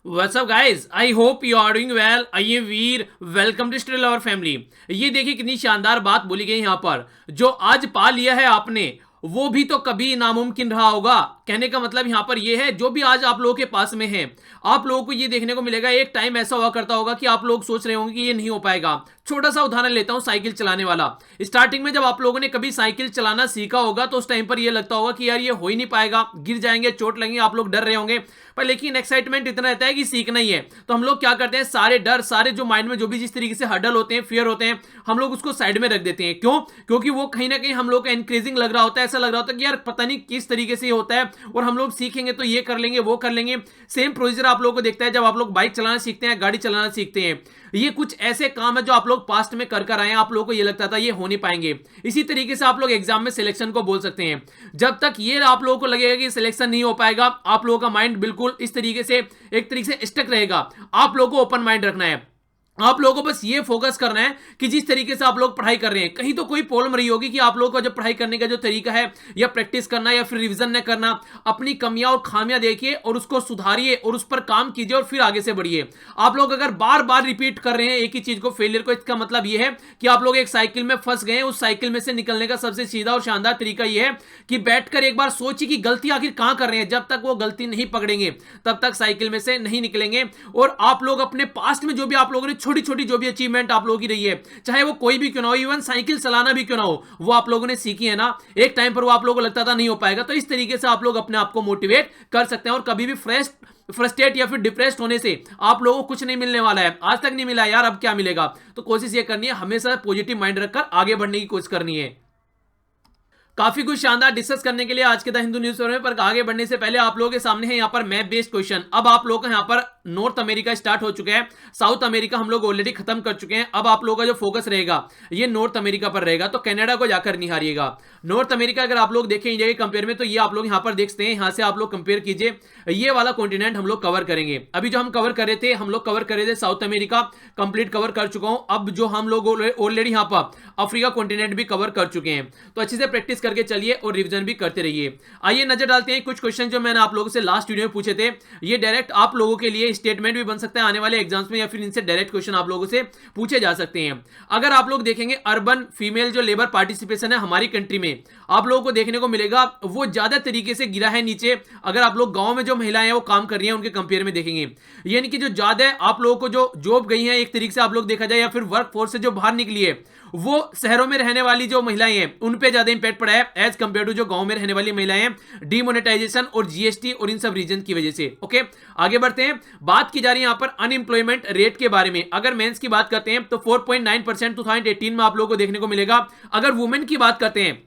What's up guys? I hope you are doing well. आइए Veer, welcome to still our family. ये देखिए कितनी शानदार बात बोली गई यहाँ पर। जो आज पा लिया है आपने वो भी तो कभी नामुमकिन रहा होगा। कहने का मतलब यहाँ पर ये है, जो भी आज आप लोगों के पास में है, आप लोगों को ये देखने को मिलेगा एक टाइम ऐसा हुआ करता होगा कि आप लोग सोच रहे होंगे कि ये नहीं हो पाएगा। छोटा सा उदाहरण लेता हूं, साइकिल चलाने वाला। स्टार्टिंग में जब आप लोगों ने कभी साइकिल चलाना सीखा होगा तो उस टाइम पर ये लगता होगा कि यार ये हो ही नहीं पाएगा, गिर जाएंगे, चोट लगेंगे, आप लोग डर रहे होंगे। पर लेकिन एक्साइटमेंट इतना रहता है कि सीखना ही है, तो हम लोग क्या करते हैं, सारे डर, सारे जो माइंड में जो भी जिस तरीके से हर्डल होते हैं, फियर होते हैं, हम लोग उसको साइड में रख देते हैं। क्यों? क्योंकि वो कहीं ना कहीं हम लोग का इंक्रीजिंग लग रहा होता है। ऐसा लग रहा होता है कि यार पता नहीं किस तरीके से होता है और हम लोग सीखेंगे तो ये कर लेंगे, वो कर लेंगे। सेम प्रोसीजर आप लोगों को देखता है जब आप लोग बाइक चलाना सीखते हैं, गाड़ी चलाना सीखते हैं। ये कुछ ऐसे काम है जो आप लोग पास्ट में कर कर आए हैं, आप लोगों को ये लगता था ये हो नहीं पाएंगे। इसी तरीके से आप लोग एग्जाम में सिलेक्शन को बोल सकते हैं। जब तक ये आप लोगों को लगेगा कि सिलेक्शन नहीं हो पाएगा, आप लोगों का माइंड बिल्कुल इस तरीके से एक तरीके से स्टक रहेगा। आप लोगों को ओपन माइंड रखना है। आप लोगों को बस ये फोकस करना है कि जिस तरीके से आप लोग पढ़ाई कर रहे हैं, कहीं तो कोई प्रॉब्लम रही होगी कि आप लोगों का जो पढ़ाई करने का जो तरीका है, या प्रैक्टिस करना या फिर रिवीजन न करना। अपनी कमियां और खामियां देखिए और उसको सुधारिए और उस पर काम कीजिए और फिर आगे से बढ़िए। आप लोग अगर बार बार रिपीट कर रहे हैं एक ही चीज को, फेलियर को, इसका मतलब यह है कि आप लोग एक साइकिल में फंस गए हैं। उस साइकिल में से निकलने का सबसे सीधा और शानदार तरीका यह है कि बैठकर एक बार सोचिए कि गलती आखिर कहां कर रहे हैं। जब तक वो गलती नहीं पकड़ेंगे तब तक साइकिल में से नहीं निकलेंगे। और आप लोग अपने पास्ट में जो भी आप लोगों ने छोटी छोटी जो भी अचीवमेंट आप लोगों की रही है, चाहे वो कोई भी क्यों ना हो, इवन साइकिल चलाना भी क्यों ना हो, वो आप लोगों ने सीखी है ना। एक टाइम पर वो आप लोगों को लगता था नहीं हो पाएगा, तो इस तरीके से आप लोग अपने आप को मोटिवेट कर सकते हैं। और कभी भी फ्रस्ट्रेट या फिर डिप्रेस्ड होने से आप लोगों को कुछ नहीं मिलने वाला है। आज तक नहीं मिला यार, अब क्या मिलेगा? तो कोशिश ये करनी है, हमेशा पॉजिटिव माइंड रखकर आगे बढ़ने की कोशिश करनी है। काफी कुछ शानदार डिस्कस करने के लिए आज के द हिंदू न्यूज़पेपर में, पर आगे बढ़ने से पहले आप लोगों के सामने है यहाँ पर मैप बेस्ड क्वेश्चन। अब आप लोगों का यहाँ पर नॉर्थ अमेरिका स्टार्ट हो चुके हैं, साउथ अमेरिका हम लोग ऑलरेडी खत्म कर चुके हैं। अब आप लोगों का जो फोकस रहेगा ये नॉर्थ अमेरिका पर रहेगा, तो कनाडा को जाकर नहीं हारिएगा। नॉर्थ अमेरिका अगर आप लोग देखें इंडिया के कंपेयर में, तो ये आप लोग यहाँ पर देख सकते हैं। यहाँ से आप लोग कंपेयर कीजिए, ये वाला कॉन्टिनेंट हम लोग कवर करेंगे। अभी जो हम कवर कर रहे थे, हम लोग कवर कर रहे थे साउथ अमेरिका, कंप्लीट कवर कर चुका हूं। अब जो हम लोग ऑलरेडी यहाँ पर अफ्रीका कॉन्टिनेंट भी कवर कर चुके हैं। तो अच्छे से प्रैक्टिस करके चलिए और रिवीजन भी करते रहिए। आइए नजर डालते हैं कुछ क्वेश्चन जो मैंने आप लोगों से लास्ट वीडियो में पूछे थे। ये डायरेक्ट आप लोगों के लिए स्टेटमेंट भी बन सकता है आने वाले एग्जाम्स में, या फिर इनसे डायरेक्ट क्वेश्चन आप लोगों से पूछे जा सकते हैं। अगर आप लोग देखेंगे अर्बन फीमेल जो लेबर पार्टिसिपेशन है हमारी कंट्री में, आप लोगों को देखने को मिलेगा वो ज्यादा तरीके से गिरा है नीचे। अगर आप लोग गांव में जो महिलाएं हैं वो काम कर रही हैं उनके कंपेयर में देखेंगे, यानी कि जो ज्यादा आप लोगों को जो जॉब गई है एक तरीके से आप लोग देखा जाए, या फिर वर्क फोर्स से जो बाहर निकली है, वो शहरों में रहने वाली जो महिलाएं हैं उन पे ज्यादा इंपैक्ट पड़ा है एज कंपेयर टू जो गांव में रहने वाली महिलाएं हैं, डीमोनेटाइजेशन और जीएसटी और इन सब रीजन की वजह से। ओके, आगे बढ़ते हैं। बात की जा रही है यहां पर अनएम्प्लॉयमेंट रेट के बारे में। अगर मेंस की बात करते हैं तो 4.9% 2018 में आप लोगों को देखने को मिलेगा। अगर वुमेन की बात करते हैं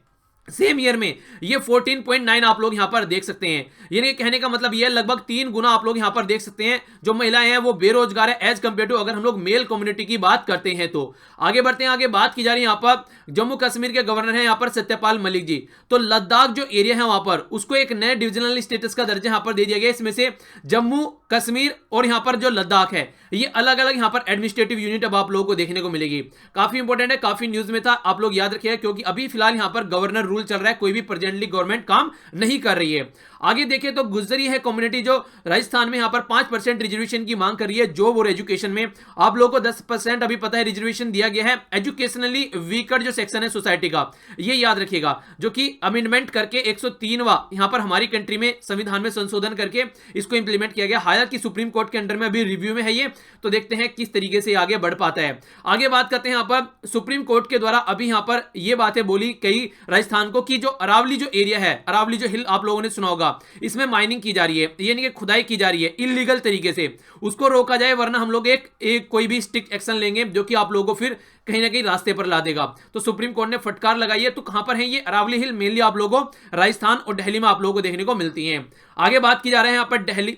सेम ईयर में, ये 14.9 आप लोग यहां पर देख सकते हैं। यानी कहने का मतलब ये लगभग 3 गुना आप लोग यहां पर देख सकते हैं जो महिलाएं हैं वो बेरोजगार है एज कंपेयर टू अगर हम लोग मेल कम्युनिटी की बात करते हैं तो। आगे बढ़ते हैं, आगे बात की जा रही है यहां पर जम्मू कश्मीर के गवर्नर हैं यहां पर सत्यपाल मलिक जी। तो लद्दाख जो एरिया है वहां पर उसको एक नए डिविजनल स्टेटस का दर्जा यहां पर दे दिया गया। इसमें से जम्मू कश्मीर और यहां पर जो लद्दाख है ये अलग अलग यहां पर एडमिनिस्ट्रेटिव यूनिट अब आप लोगों को देखने को मिलेगी। काफी इंपॉर्टेंट है, काफी न्यूज में था, आप लोग याद रखिएगा, क्योंकि अभी फिलहाल यहां पर गवर्नर रूल चल रहा है, कोई भी प्रेजेंटली गवर्नमेंट काम नहीं कर रही है। आगे देखें तो गुजरी है कम्युनिटी जो राजस्थान में यहां पर 5% रिजर्वेशन की मांग कर रही है जॉब और एजुकेशन में। आप लोगों को 10% अभी पता है रिजर्वेशन दिया गया है एजुकेशनली वीकर जो सेक्शन है सोसाइटी का, ये याद रखिएगा, जो कि अमेंडमेंट करके 103वां यहां पर हमारी कंट्री में संविधान में संशोधन करके इसको इंप्लीमेंट किया गया। हालांकि सुप्रीम कोर्ट के अंडर में अभी रिव्यू में है ये, तो देखते हैं किस तरीके से आगे बढ़ पाता है। आगे बात करते हैं यहां पर सुप्रीम कोर्ट के द्वारा अभी यहां पर ये बातें बोली कई राजस्थान को कि जो अरावली जो एरिया है, अरावली जो हिल आप लोगों ने सुना होगा, इसमें माइनिंग की जा रही है, यानी कि खुदाई की जा रही है इलीगल तरीके से, उसको रोका जाए, वरना हम लोग एक कोई भी स्ट्रिक्ट एक्शन लेंगे जो कि आप लोगों को फिर कहीं ना कहीं रास्ते पर ला देगा। तो सुप्रीम कोर्ट ने फटकार लगाई है। तो कहां पर है ये? अरावली हिल मेनली आप लोगों को राजस्थान और दिल्ली में आप लोगों को देखने को मिलती है। आगे बात की जा रही है यहां पर दिल्ली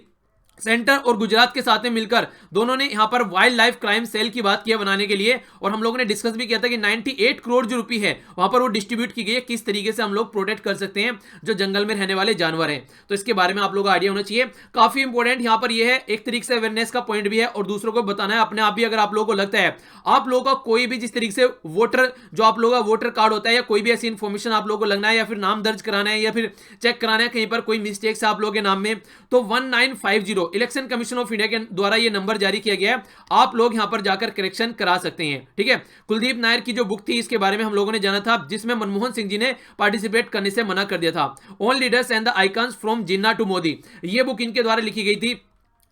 सेंटर और गुजरात के साथ में मिलकर दोनों ने यहां पर वाइल्ड लाइफ क्राइम सेल की बात की है बनाने के लिए, और हम लोगों ने डिस्कस भी किया था कि 98 करोड़ जो रुपए है वहां पर वो डिस्ट्रीब्यूट की गई है, किस तरीके से हम लोग प्रोटेक्ट कर सकते हैं जो जंगल में रहने वाले जानवर हैं। तो इसके बारे में आप लोगों को आइडिया होना चाहिए। काफी इंपॉर्टेंट यहां पर यह है, एक तरीके से अवेयरनेस का पॉइंट भी है और दूसरों को बताना है, अपने आप भी। अगर आप लोगों को लगता है आप लोगों का कोई भी जिस तरीके से वोटर जो आप लोगों का वोटर कार्ड होता है या कोई भी ऐसी इंफॉर्मेशन आप लोगों को लगना है या फिर नाम दर्ज कराना है या फिर चेक कराना है कहीं पर कोई मिस्टेक्स है आप लोगों के नाम में, तो 1950 तो इलेक्शन कमीशन ऑफ इंडिया के द्वारा ये नंबर जारी किया गया है, आप लोग यहां पर जाकर करेक्शन करा सकते हैं। ठीक है, कुलदीप नायर की जो बुक थी इसके बारे में हम लोगों ने जाना था, जिसमें मनमोहन सिंह जी ने पार्टिसिपेट करने से मना कर दिया था। On leaders and the icons from Jinnah to Modi, ये बुक इनके द्वारा लिखी गई थी,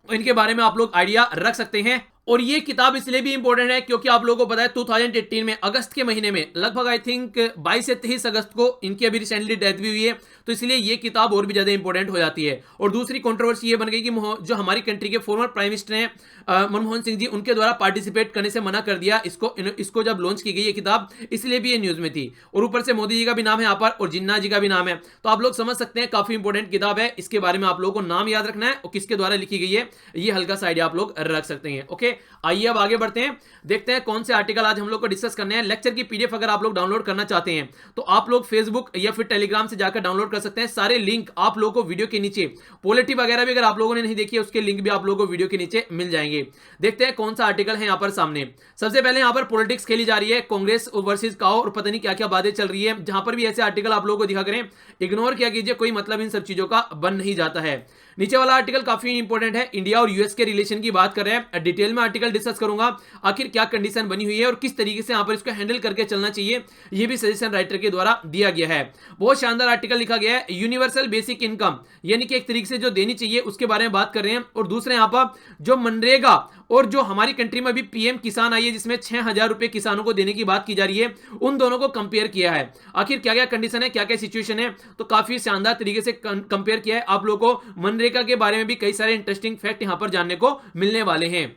इनके बारे में आप लोग आइडिया रख सकते हैं। और ये किताब इसलिए भी इंपॉर्टेंट है क्योंकि आप लोगों को पता है 2018 में अगस्त के महीने में लगभग आई थिंक 22 से 23 अगस्त को इनकी अभी रिसेंटली डेथ भी हुई है, तो इसलिए ये किताब और भी ज्यादा इंपॉर्टेंट हो जाती है। और दूसरी कंट्रोवर्सी ये बन गई कि जो हमारी कंट्री के फॉर्मर प्राइम मिनिस्टर हैं मनमोहन सिंह जी, उनके द्वारा पार्टिसिपेट करने से मना कर दिया इसको जब लॉन्च की गई ये किताब, इसलिए भी ये न्यूज में थी। और ऊपर से मोदी जी का भी नाम है यहाँ पर और जिन्ना जी का भी नाम है, तो आप लोग समझ सकते हैं काफी इंपॉर्टेंट किताब है। इसके बारे में आप लोगों को नाम याद रखना है और किसके द्वारा लिखी गई है, ये हल्का सा आइडिया आप लोग रख सकते हैं। ओके, आइए अब आगे बढ़ते हैं, देखते हैं कौन से आर्टिकल आज हम लोग को डिस्कस करने हैं। लेक्चर की पीडीएफ अगर आप लोग डाउनलोड करना चाहते हैं तो आप लोग फेसबुक या फिर टेलीग्राम से जाकर डाउनलोड कर सकते हैं। सारे लिंक आप लोगों को वीडियो के नीचे, पॉलिटी वगैरह भी अगर आप लोगों ने नहीं देखी है उसके लिंक भी आप लोगों को वीडियो के नीचे मिल जाएंगे। देखते हैं कौन सा आर्टिकल है यहाँ पर सामने। सबसे पहले यहाँ पर पॉलिटिक्स खेली जा रही है, कांग्रेस वर्सेस काओ और पता नहीं क्या क्या बातें चल रही है। जहां पर भी ऐसे आर्टिकल आप लोगों को दिखा करें, इग्नोर किया कीजिए, कोई मतलब इन सब चीजों का बन नहीं जाता है। नीचे वाला आर्टिकल काफी इंपॉर्टेंट है, इंडिया और यूएस के रिलेशन की बात कर रहे हैं। डिटेल में आर्टिकल डिस्कस करूंगा, आखिर क्या कंडीशन बनी हुई है और किस तरीके से यहां पर इसको हैंडल करके चलना चाहिए, यह भी सजेशन राइटर के द्वारा दिया गया है। बहुत शानदार आर्टिकल लिखा गया है, यूनिवर्सल बेसिक इनकम यानी कि एक तरीके से जो देनी चाहिए उसके बारे में बात कर रहे हैं। और दूसरे यहां पर जो मनरेगा और जो हमारी कंट्री में अभी पीएम किसान आई है जिसमें 6,000 रुपए किसानों को देने की बात की जा रही है, उन दोनों को कंपेयर किया है। आखिर क्या क्या कंडीशन है, क्या क्या सिचुएशन है, तो काफी शानदार तरीके से कंपेयर किया है। आप लोगों को मनरेगा के बारे में भी कई सारे इंटरेस्टिंग फैक्ट यहां पर जानने को मिलने वाले हैं।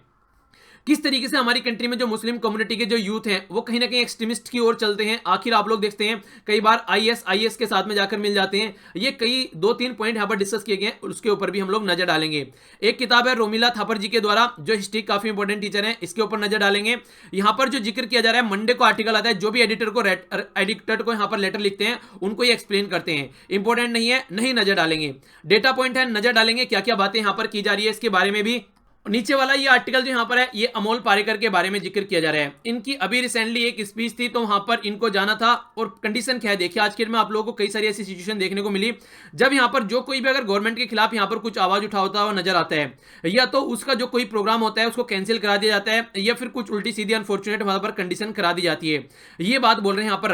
किस तरीके से हमारी कंट्री में जो मुस्लिम कम्युनिटी के जो यूथ हैं वो कहीं ना कहीं एक्सट्रीमिस्ट की ओर चलते हैं। आखिर आप लोग देखते हैं कई बार आईएस के साथ में जाकर मिल जाते हैं। ये कई 2-3 पॉइंट यहाँ पर डिस्कस किए गए हैं, उसके ऊपर भी हम लोग नजर डालेंगे। एक किताब है रोमिला थापर जी के द्वारा, जो हिस्ट्री काफी इंपॉर्टेंट टीचर है, इसके ऊपर नजर डालेंगे। यहाँ पर जो जिक्र किया जा रहा है, मंडे को आर्टिकल आता है, जो भी एडिटर को यहाँ पर लेटर लिखते हैं उनको ये एक्सप्लेन करते हैं। इंपॉर्टेंट नहीं है, नहीं नजर डालेंगे। डेटा पॉइंट है, नजर डालेंगे क्या क्या बातें यहाँ पर की जा रही है इसके बारे में भी। नीचे वाला ये आर्टिकल जो यहाँ पर है, ये अमोल पारेकर के बारे में जिक्र किया जा रहा है। इनकी अभी रिसेंटली एक स्पीच थी, तो वहां पर इनको जाना था। और कंडीशन क्या है देखिए, आज के दिन में आप लोगों को कई सारी ऐसी सिचुएशन देखने को मिली जब यहाँ पर जो कोई भी अगर गवर्नमेंट के खिलाफ यहाँ पर कुछ आवाज उठाता हुआ नजर आता है, या तो उसका जो कोई प्रोग्राम होता है उसको कैंसिल करा दिया जाता है, या फिर कुछ उल्टी सीधी अनफॉर्चुनेट वहां पर कंडीशन करा दी जाती है। ये बात बोल रहे हैं यहाँ पर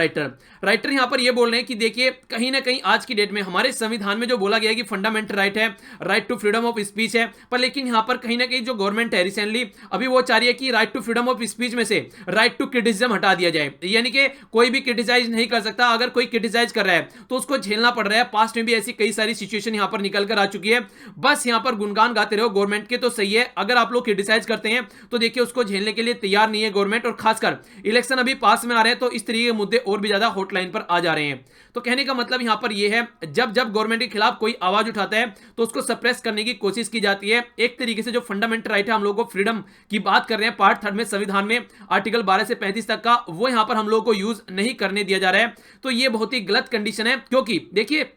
राइटर यहाँ पर ये बोल रहे हैं कि देखिए कहीं ना कहीं आज की डेट में हमारे संविधान में जो बोला गया है कि फंडामेंटल राइट है, right to freedom of speech है, पर लेकिन यहाँ पर कहीं ना कहीं जो गवर्नमेंट है रिसेंटली अभी वो चाह रही है कि right to freedom of speech में से राइट टू क्रिटिसिज्म हटा दिया जाए। यानी कि कोई भी क्रिटिसाइज नहीं कर सकता, अगर कोई क्रिटिसाइज कर रहा है तो उसको झेलना पड़ रहा है। पास्ट में भी ऐसी कई सारी सिचुएशन यहां पर निकल कर आ चुकी है। बस यहां पर गुणगान गाते रहो गवर्नमेंट के तो सही है, अगर आप लोग क्रिटिसाइज करते हैं तो देखिए उसको झेलने के लिए तैयार नहीं है गवर्नमेंट। और खासकर इलेक्शन अभी पास में आ रहे हैं तो इस तरीके के मुद्दे और भी ज्यादा हॉटलाइन पर आ जा रहे हैं। तो कहने का मतलब यहां पर यह है, जब जब गवर्नमेंट के खिलाफ कोई आवाज उठाता है तो उसको सप्रेस करने की कोशिश की जाती है। एक तरीके से जो फंडामेंटल राइट है, हम लोगों को फ्रीडम की बात कर रहे हैं, पार्ट 3 में संविधान में आर्टिकल 12 से 35 तक का, वो यहां पर हम लोगों को यूज नहीं करने दिया जा रहा है। तो ये बहुत ही गलत कंडीशन है, क्योंकि देखिए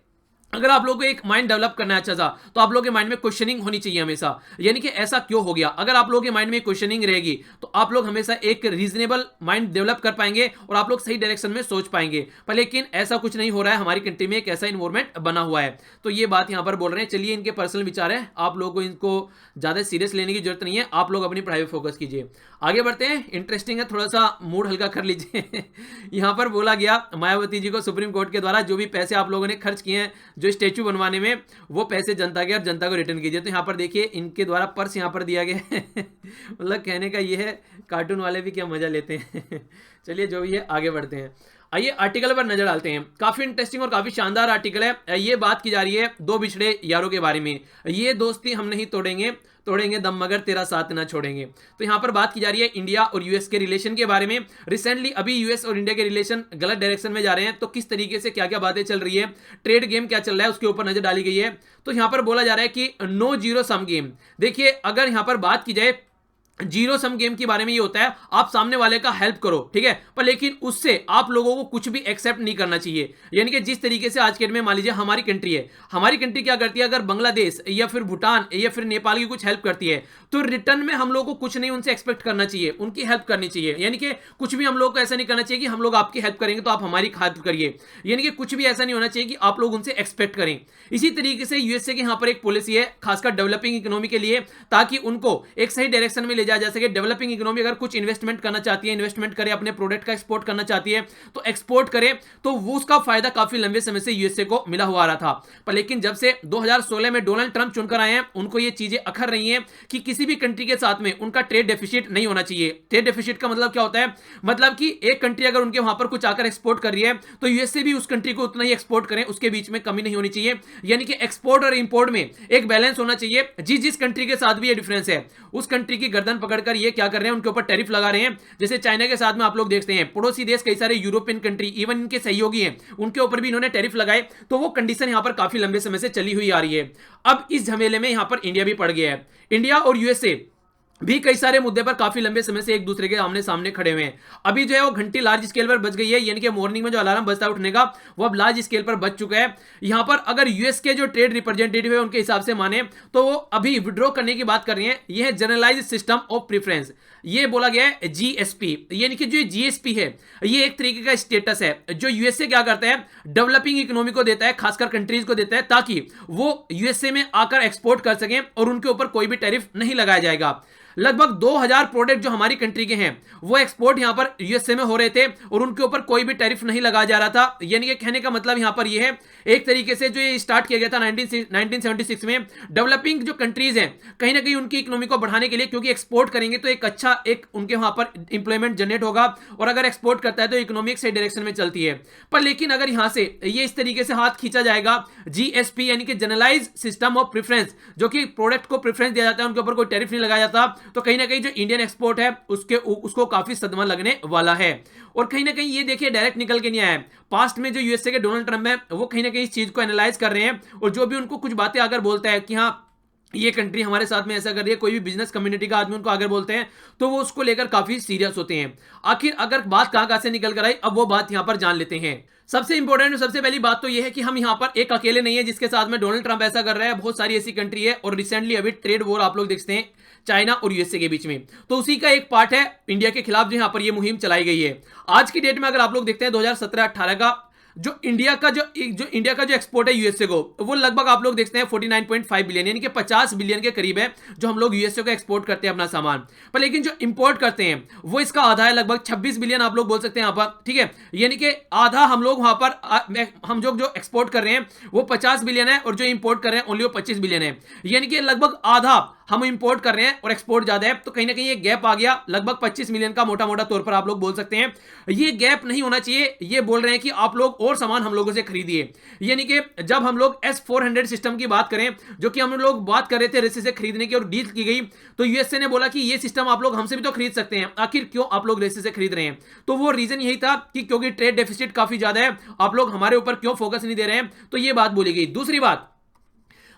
अगर आप लोगों को एक माइंड डेवलप करना है अच्छा सा, तो आप लोगों के माइंड में क्वेश्चनिंग होनी चाहिए हमेशा। यानी कि ऐसा क्यों हो गया, अगर आप लोगों के माइंड में क्वेश्चनिंग रहेगी तो आप लोग हमेशा एक रीजनेबल माइंड डेवलप कर पाएंगे और आप लोग सही डायरेक्शन में सोच पाएंगे। पर लेकिन ऐसा कुछ नहीं हो रहा है, हमारी कंट्री में एक ऐसा इन्वायरमेंट बना हुआ है। तो ये बात यहां पर बोल रहे हैं। चलिए, इनके पर्सनल विचार है, आप लोगों को इनको ज्यादा सीरियस लेने की जरूरत नहीं है, आप लोग अपनी पढ़ाई पर फोकस कीजिए। आगे बढ़ते हैं, इंटरेस्टिंग है, थोड़ा सा मूड हल्का कर लीजिए। यहां पर बोला गया मायावती जी को सुप्रीम कोर्ट के द्वारा जो भी पैसे आप लोगों ने खर्च किए हैं जो स्टैच्यू बनवाने में, वो पैसे जनता के और जनता को रिटर्न कीजिए। तो यहाँ पर देखिए इनके द्वारा पर्स यहाँ पर दिया गया है। मतलब कहने का ये है, कार्टून वाले भी क्या मजा लेते हैं। चलिए जो भी है आगे बढ़ते हैं। आइए आर्टिकल पर नजर डालते हैं। काफी इंटरेस्टिंग और काफी शानदार आर्टिकल है। ये बात की जा रही है दो बिछड़े यारों के बारे में। ये दोस्ती हम नहीं तोड़ेंगे, तोड़ेंगे दम मगर तेरा साथ ना छोड़ेंगे। तो यहाँ पर बात की जा रही है इंडिया और यूएस के रिलेशन के बारे में। रिसेंटली अभी यूएस और इंडिया के रिलेशन गलत डायरेक्शन में जा रहे हैं, तो किस तरीके से क्या क्या बातें चल रही है, ट्रेड गेम क्या चल रहा है, उसके ऊपर नजर डाली गई है। तो यहाँ पर बोला जा रहा है कि नो जीरो सम गेम। देखिए अगर यहाँ पर बात की जाए जीरो सम गेम के बारे में ये होता है, आप सामने वाले का हेल्प करो, ठीक है, पर लेकिन उससे आप लोगों को कुछ भी एक्सेप्ट नहीं करना चाहिए। यानी कि जिस तरीके से आज के डेट में मान लीजिए हमारी कंट्री है, हमारी कंट्री क्या करती है, अगर बांग्लादेश या फिर भूटान या फिर नेपाल की कुछ हेल्प करती है तो रिटर्न में हम लोग को कुछ नहीं उनसे एक्सपेक्ट करना चाहिए, उनकी हेल्प करनी चाहिए। यानी कि कुछ भी हम लोग को ऐसा नहीं करना चाहिए कि हम लोग आपकी हेल्प करेंगे तो आप हमारी हेल्प करिए, यानी कि कुछ भी ऐसा नहीं होना चाहिए कि आप लोग उनसे एक्सपेक्ट करें। इसी तरीके से यूएसए के यहाँ पर एक पॉलिसी है खासकर डेवलपिंग इकोनॉमी के लिए, ताकि उनको एक सही डायरेक्शन में ले जाया जा सके। डेवलपिंग इकोनॉमी अगर कुछ इन्वेस्टमेंट करना चाहती है, इन्वेस्टमेंट करे, अपने प्रोडक्ट का एक्सपोर्ट करना चाहती है तो एक्सपोर्ट करे, तो वो उसका फायदा काफी लंबे समय से यूएसए को मिला हुआ रहा था। पर लेकिन जब से 2016 में डोनाल्ड ट्रंप चुनकर आए हैं, उनको ये चीजें अखर रही हैं कि किसी भी कंट्री के साथ में उनका ट्रेड डेफिसिट नहीं होना चाहिए। ट्रेड डेफिसिट का मतलब क्या होता है, मतलब कि एक कंट्री अगर उनके वहां पर कुछ आकर एक्सपोर्ट कर रही है तो यूएसए भी उस कंट्री को उतना ही एक्सपोर्ट करें, उसके बीच में कमी नहीं होनी चाहिए। यानी कि एक्सपोर्ट और इंपोर्ट में एक बैलेंस होना चाहिए। जिस कंट्री के साथ भी ये डिफरेंस है, उस कंट्री की गर्दन पकड़कर ये क्या कर रहे हैं, उनके ऊपर टैरिफ लगा रहे हैं। जैसे चाइना के साथ में आप लोग देखते हैं, पड़ोसी देश कई सारे यूरोपियन कंट्री, इवन इनके सहयोगी हैं, उनके ऊपर भी इन्होंने टैरिफ लगाए, तो वो कंडीशन यहां पर काफी लंबे समय से चली हुई आ रही है। अब इस झमेले में यहां पर इंडिया भी पड़ गया है। इंडिया और यूएसए भी कई सारे मुद्दे पर काफी लंबे समय से एक दूसरे के आमने सामने खड़े हुए हैं। अभी जो है वो घंटी लार्ज स्केल पर बज गई है, यानी कि मॉर्निंग में जो अलार्म बजता है उठने का, वो अब लार्ज स्केल पर बज चुका है। यहां पर अगर यूएस के जो ट्रेड रिप्रेजेंटेटिव है उनके हिसाब से माने तो वो अभी विड्रॉ करने की बात कर रहे हैं। यह है जनरलाइज्ड सिस्टम ऑफ प्रेफरेंस, ये बोला गया है जीएसपी। यानी कि जो जीएसपी है ये एक तरीके का स्टेटस है जो यूएसए क्या करता है, डेवलपिंग इकोनॉमी को देता है, खासकर कंट्रीज को देता है, ताकि वो यूएसए में आकर एक्सपोर्ट कर सकें और उनके ऊपर कोई भी टैरिफ नहीं लगाया जाएगा। लगभग 2000 प्रोडक्ट जो हमारी कंट्री के हैं वो एक्सपोर्ट यहां पर यूएसए में हो रहे थे और उनके ऊपर कोई भी टैरिफ नहीं लगाया जा रहा था। यानी कि कहने का मतलब यहां पर ये है, एक तरीके से जो ये स्टार्ट किया गया था 1976 में, डेवलपिंग जो कंट्रीज हैं कहीं ना कहीं उनकी इकोनॉमी को बढ़ाने के लिए, क्योंकि एक्सपोर्ट करेंगे तो एक अच्छा एक उनके वहां पर इंप्लॉयमेंट जनरेट होगा, और अगर एक्सपोर्ट करता है तो इकोनॉमी एक सही डायरेक्शन में चलती है। पर लेकिन अगर यहां से ये इस तरीके से हाथ खींचा जाएगा, जीएसपी यानी कि जनरलाइज सिस्टम ऑफ प्रेफरेंस, जो कि प्रोडक्ट को प्रेफरेंस दिया जाता है, उनके ऊपर कोई टैरिफ नहीं लगाया जाता, तो कहीं ना कहीं जो इंडियन एक्सपोर्ट है उसको काफी सदमा लगने वाला है। और कहीं ना कहीं ये देखिए डायरेक्ट निकल के नहीं आया है। पास्ट में जो यूएसए के डोनाल्ड ट्रंप है वो कहीं ना कहीं इस चीज को एनालाइज कर रहे हैं, और जो भी उनको कुछ बातें अगर बोलता है कि हाँ ये कंट्री हमारे साथ में ऐसा कर रही है, कोई भी बिजनेस कम्युनिटी का आदमी उनको आगे बोलते हैं तो वो उसको लेकर काफी सीरियस होते हैं। आखिर अगर बात कहां से निकल कर आई, अब वो बात यहां पर जान लेते हैं। सबसे इंपॉर्टेंट सबसे पहली बात तो यह है कि हम यहां पर एक अकेले नहीं है जिसके साथ में डोनाल्ड ट्रंप ऐसा कर रहा है, बहुत सारी ऐसी कंट्री है, और रिसेंटली अभी ट्रेड वॉर आप लोग देखते हैं चाइना और यूएसए के बीच में, तो उसी का एक पार्ट है इंडिया के खिलाफ जो यहां पर ये मुहिम चलाई गई है। आज की डेट में अगर आप लोग देखते हैं 2017-18 का जो इंडिया का जो एक्सपोर्ट है यूएसए को, वो लगभग आप लोग देखते हैं 49.5 बिलियन, यानी कि 50 बिलियन के करीब है जो हम लोग यूएसए को एक्सपोर्ट करते हैं अपना सामान। पर लेकिन जो इंपोर्ट करते हैं वो इसका आधा है, लगभग 26 बिलियन आप लोग बोल सकते हैं यहां पर, ठीक है। यानी कि आधा हम लोग वहां पर हम जो एक्सपोर्ट कर रहे हैं वो 50 बिलियन है, और जो इंपोर्ट कर रहे हैं ओनली वो 25 बिलियन है। यानी कि लगभग आधा हम इंपोर्ट कर रहे हैं और एक्सपोर्ट ज्यादा है, तो कहीं ना कहीं एक गैप आ गया लगभग 25 मिलियन का, मोटा मोटा तौर पर आप लोग बोल सकते हैं। ये गैप नहीं होना चाहिए, ये बोल रहे हैं कि आप लोग और सामान हम लोगों से खरीदिए। यानी कि जब हम लोग S-400 सिस्टम की बात करें, जो कि हम लोग बात कर रहे थे रसिया से खरीदने की और डील की गई, तो यूएसए ने बोला कि ये सिस्टम आप लोग हमसे भी तो खरीद सकते हैं, आखिर क्यों आप लोग रसिया से खरीद रहे हैं। तो वो रीजन यही था कि क्योंकि ट्रेड डेफिसिट काफी ज्यादा है, आप लोग हमारे ऊपर क्यों फोकस नहीं दे रहे हैं, तो ये बात बोली गई। दूसरी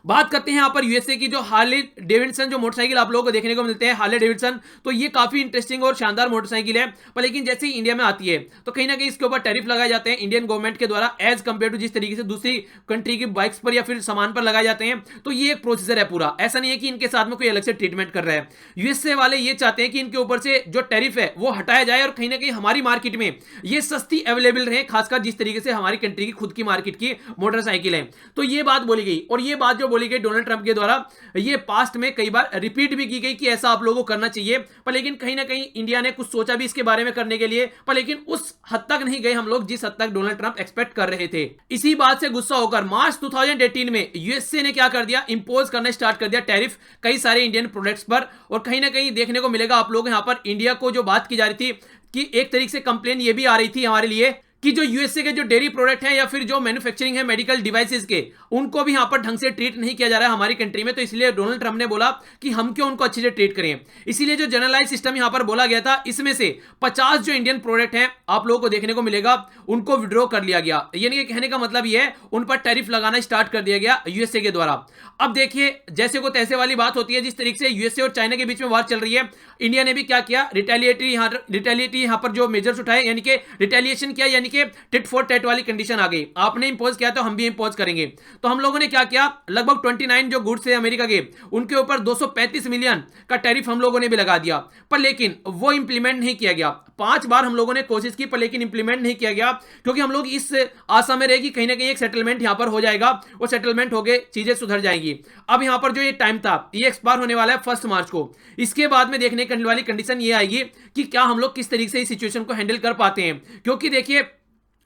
बात करते हैं यहां पर यूएसए की जो हार्ले डेविडसन जो मोटरसाइकिल आप लोगों को देखने को मिलते हैं, हार्ले डेविडसन, तो ये काफी इंटरेस्टिंग और शानदार मोटरसाइकिल है। पर लेकिन जैसे ही इंडिया में आती है तो कहीं ना कहीं इसके ऊपर टैरिफ लगाए जाते हैं इंडियन गवर्नमेंट के द्वारा, एज कंपेयर टू जिस तरीके से दूसरी कंट्री की बाइक्स पर या फिर सामान पर लगाए जाते हैं। तो ये एक प्रोसीजर है पूरा, ऐसा नहीं है कि इनके साथ में कोई अलग से ट्रीटमेंट कर रहा है। यूएसए वाले ये चाहते हैं कि इनके ऊपर से जो टैरिफ है वो हटाया जाए, और कहीं ना कहीं हमारी मार्केट में ये सस्ती अवेलेबल रहे, खासकर जिस तरीके से हमारी कंट्री की खुद की मार्केट की मोटरसाइकिल है। तो ये बात बोली गई, और ये बात जो बोली गई डोनाल्ड ट्रंप द्वारा, ये पास्ट में कई बार रिपीट भी की गई कि ऐसा आप लोगों को करना चाहिए। पर लेकिन कहीं ना कहीं इंडिया ने कुछ सोचा भी इसके बारे में करने के लिए, पर लेकिन उस हद तक नहीं गए हम लोग जिस हद तक डोनाल्ड ट्रंप एक्सपेक्ट कर रहे थे। इसी बात से गुस्सा होकर मार्च 2018 में यूएसए ने क्या कर दिया, इंपोज करना स्टार्ट कर दिया टैरिफ कई सारे इंडियन प्रोडक्ट्स पर। और कहीं ना कहीं देखने को मिलेगा आप लोग यहां पर इंडिया को जो बात की जा रही थी कि एक तरीके से कंप्लेन ये भी आ रही थी हमारे लिए कि जो यूएसए के जो डेयरी प्रोडक्ट हैं या फिर जो मैन्युफैक्चरिंग है मेडिकल डिवाइसेस के, उनको भी यहां पर ढंग से ट्रीट नहीं किया जा रहा है हमारी कंट्री में। तो इसलिए डोनाल्ड ट्रंप ने बोला कि हम क्यों उनको अच्छे से ट्रीट करें। इसीलिए जो जनरलाइज सिस्टम यहां पर बोला गया था, इसमें से 50 जो इंडियन प्रोडक्ट हैं आप लोगों को देखने को मिलेगा, उनको विड्रॉ कर लिया गया। यानी कि कहने का मतलब यह है उन पर टैरिफ लगाना स्टार्ट कर दिया गया यूएसए के द्वारा। अब देखिए जैसे को तैसे वाली बात होती है, जिस तरीके से यूएसए और चाइना के बीच में वार चल रही है, इंडिया ने भी क्या किया, रिटेलिएटरी यहां पर जो मेजर्स उठाए, यानी कि रिटेलिएशन किया, यानी कि टिट फॉर टैट वाली कंडीशन आ गई। आपने इंपोज किया तो हम भी इंपोज करेंगे। तो हम लोगों ने क्या किया, लगभग 29 जो गुड्स है अमेरिका के, उनके ऊपर 235 मिलियन का टैरिफ हम लोगों ने भी लगा दिया। पर लेकिन वो इंप्लीमेंट नहीं किया गया। 5 बार हम लोगों ने कोशिश की पर लेकिन इंप्लीमेंट नहीं किया गया, क्योंकि हम लोग इस आशा में रहे कि कहीं ना कहीं एक सेटलमेंट यहां पर हो जाएगा और सेटलमेंट हो गए चीजें सुधर जाएंगी। अब यहां पर जो ये टाइम था ये एक्सपायर होने वाला है 1 मार्च को। इसके बाद में देखने वाली कंडीशन ये आएगी कि क्या हम लोग किस तरीके से इस सिचुएशन को हैंडल कर पाते हैं। क्योंकि देखिए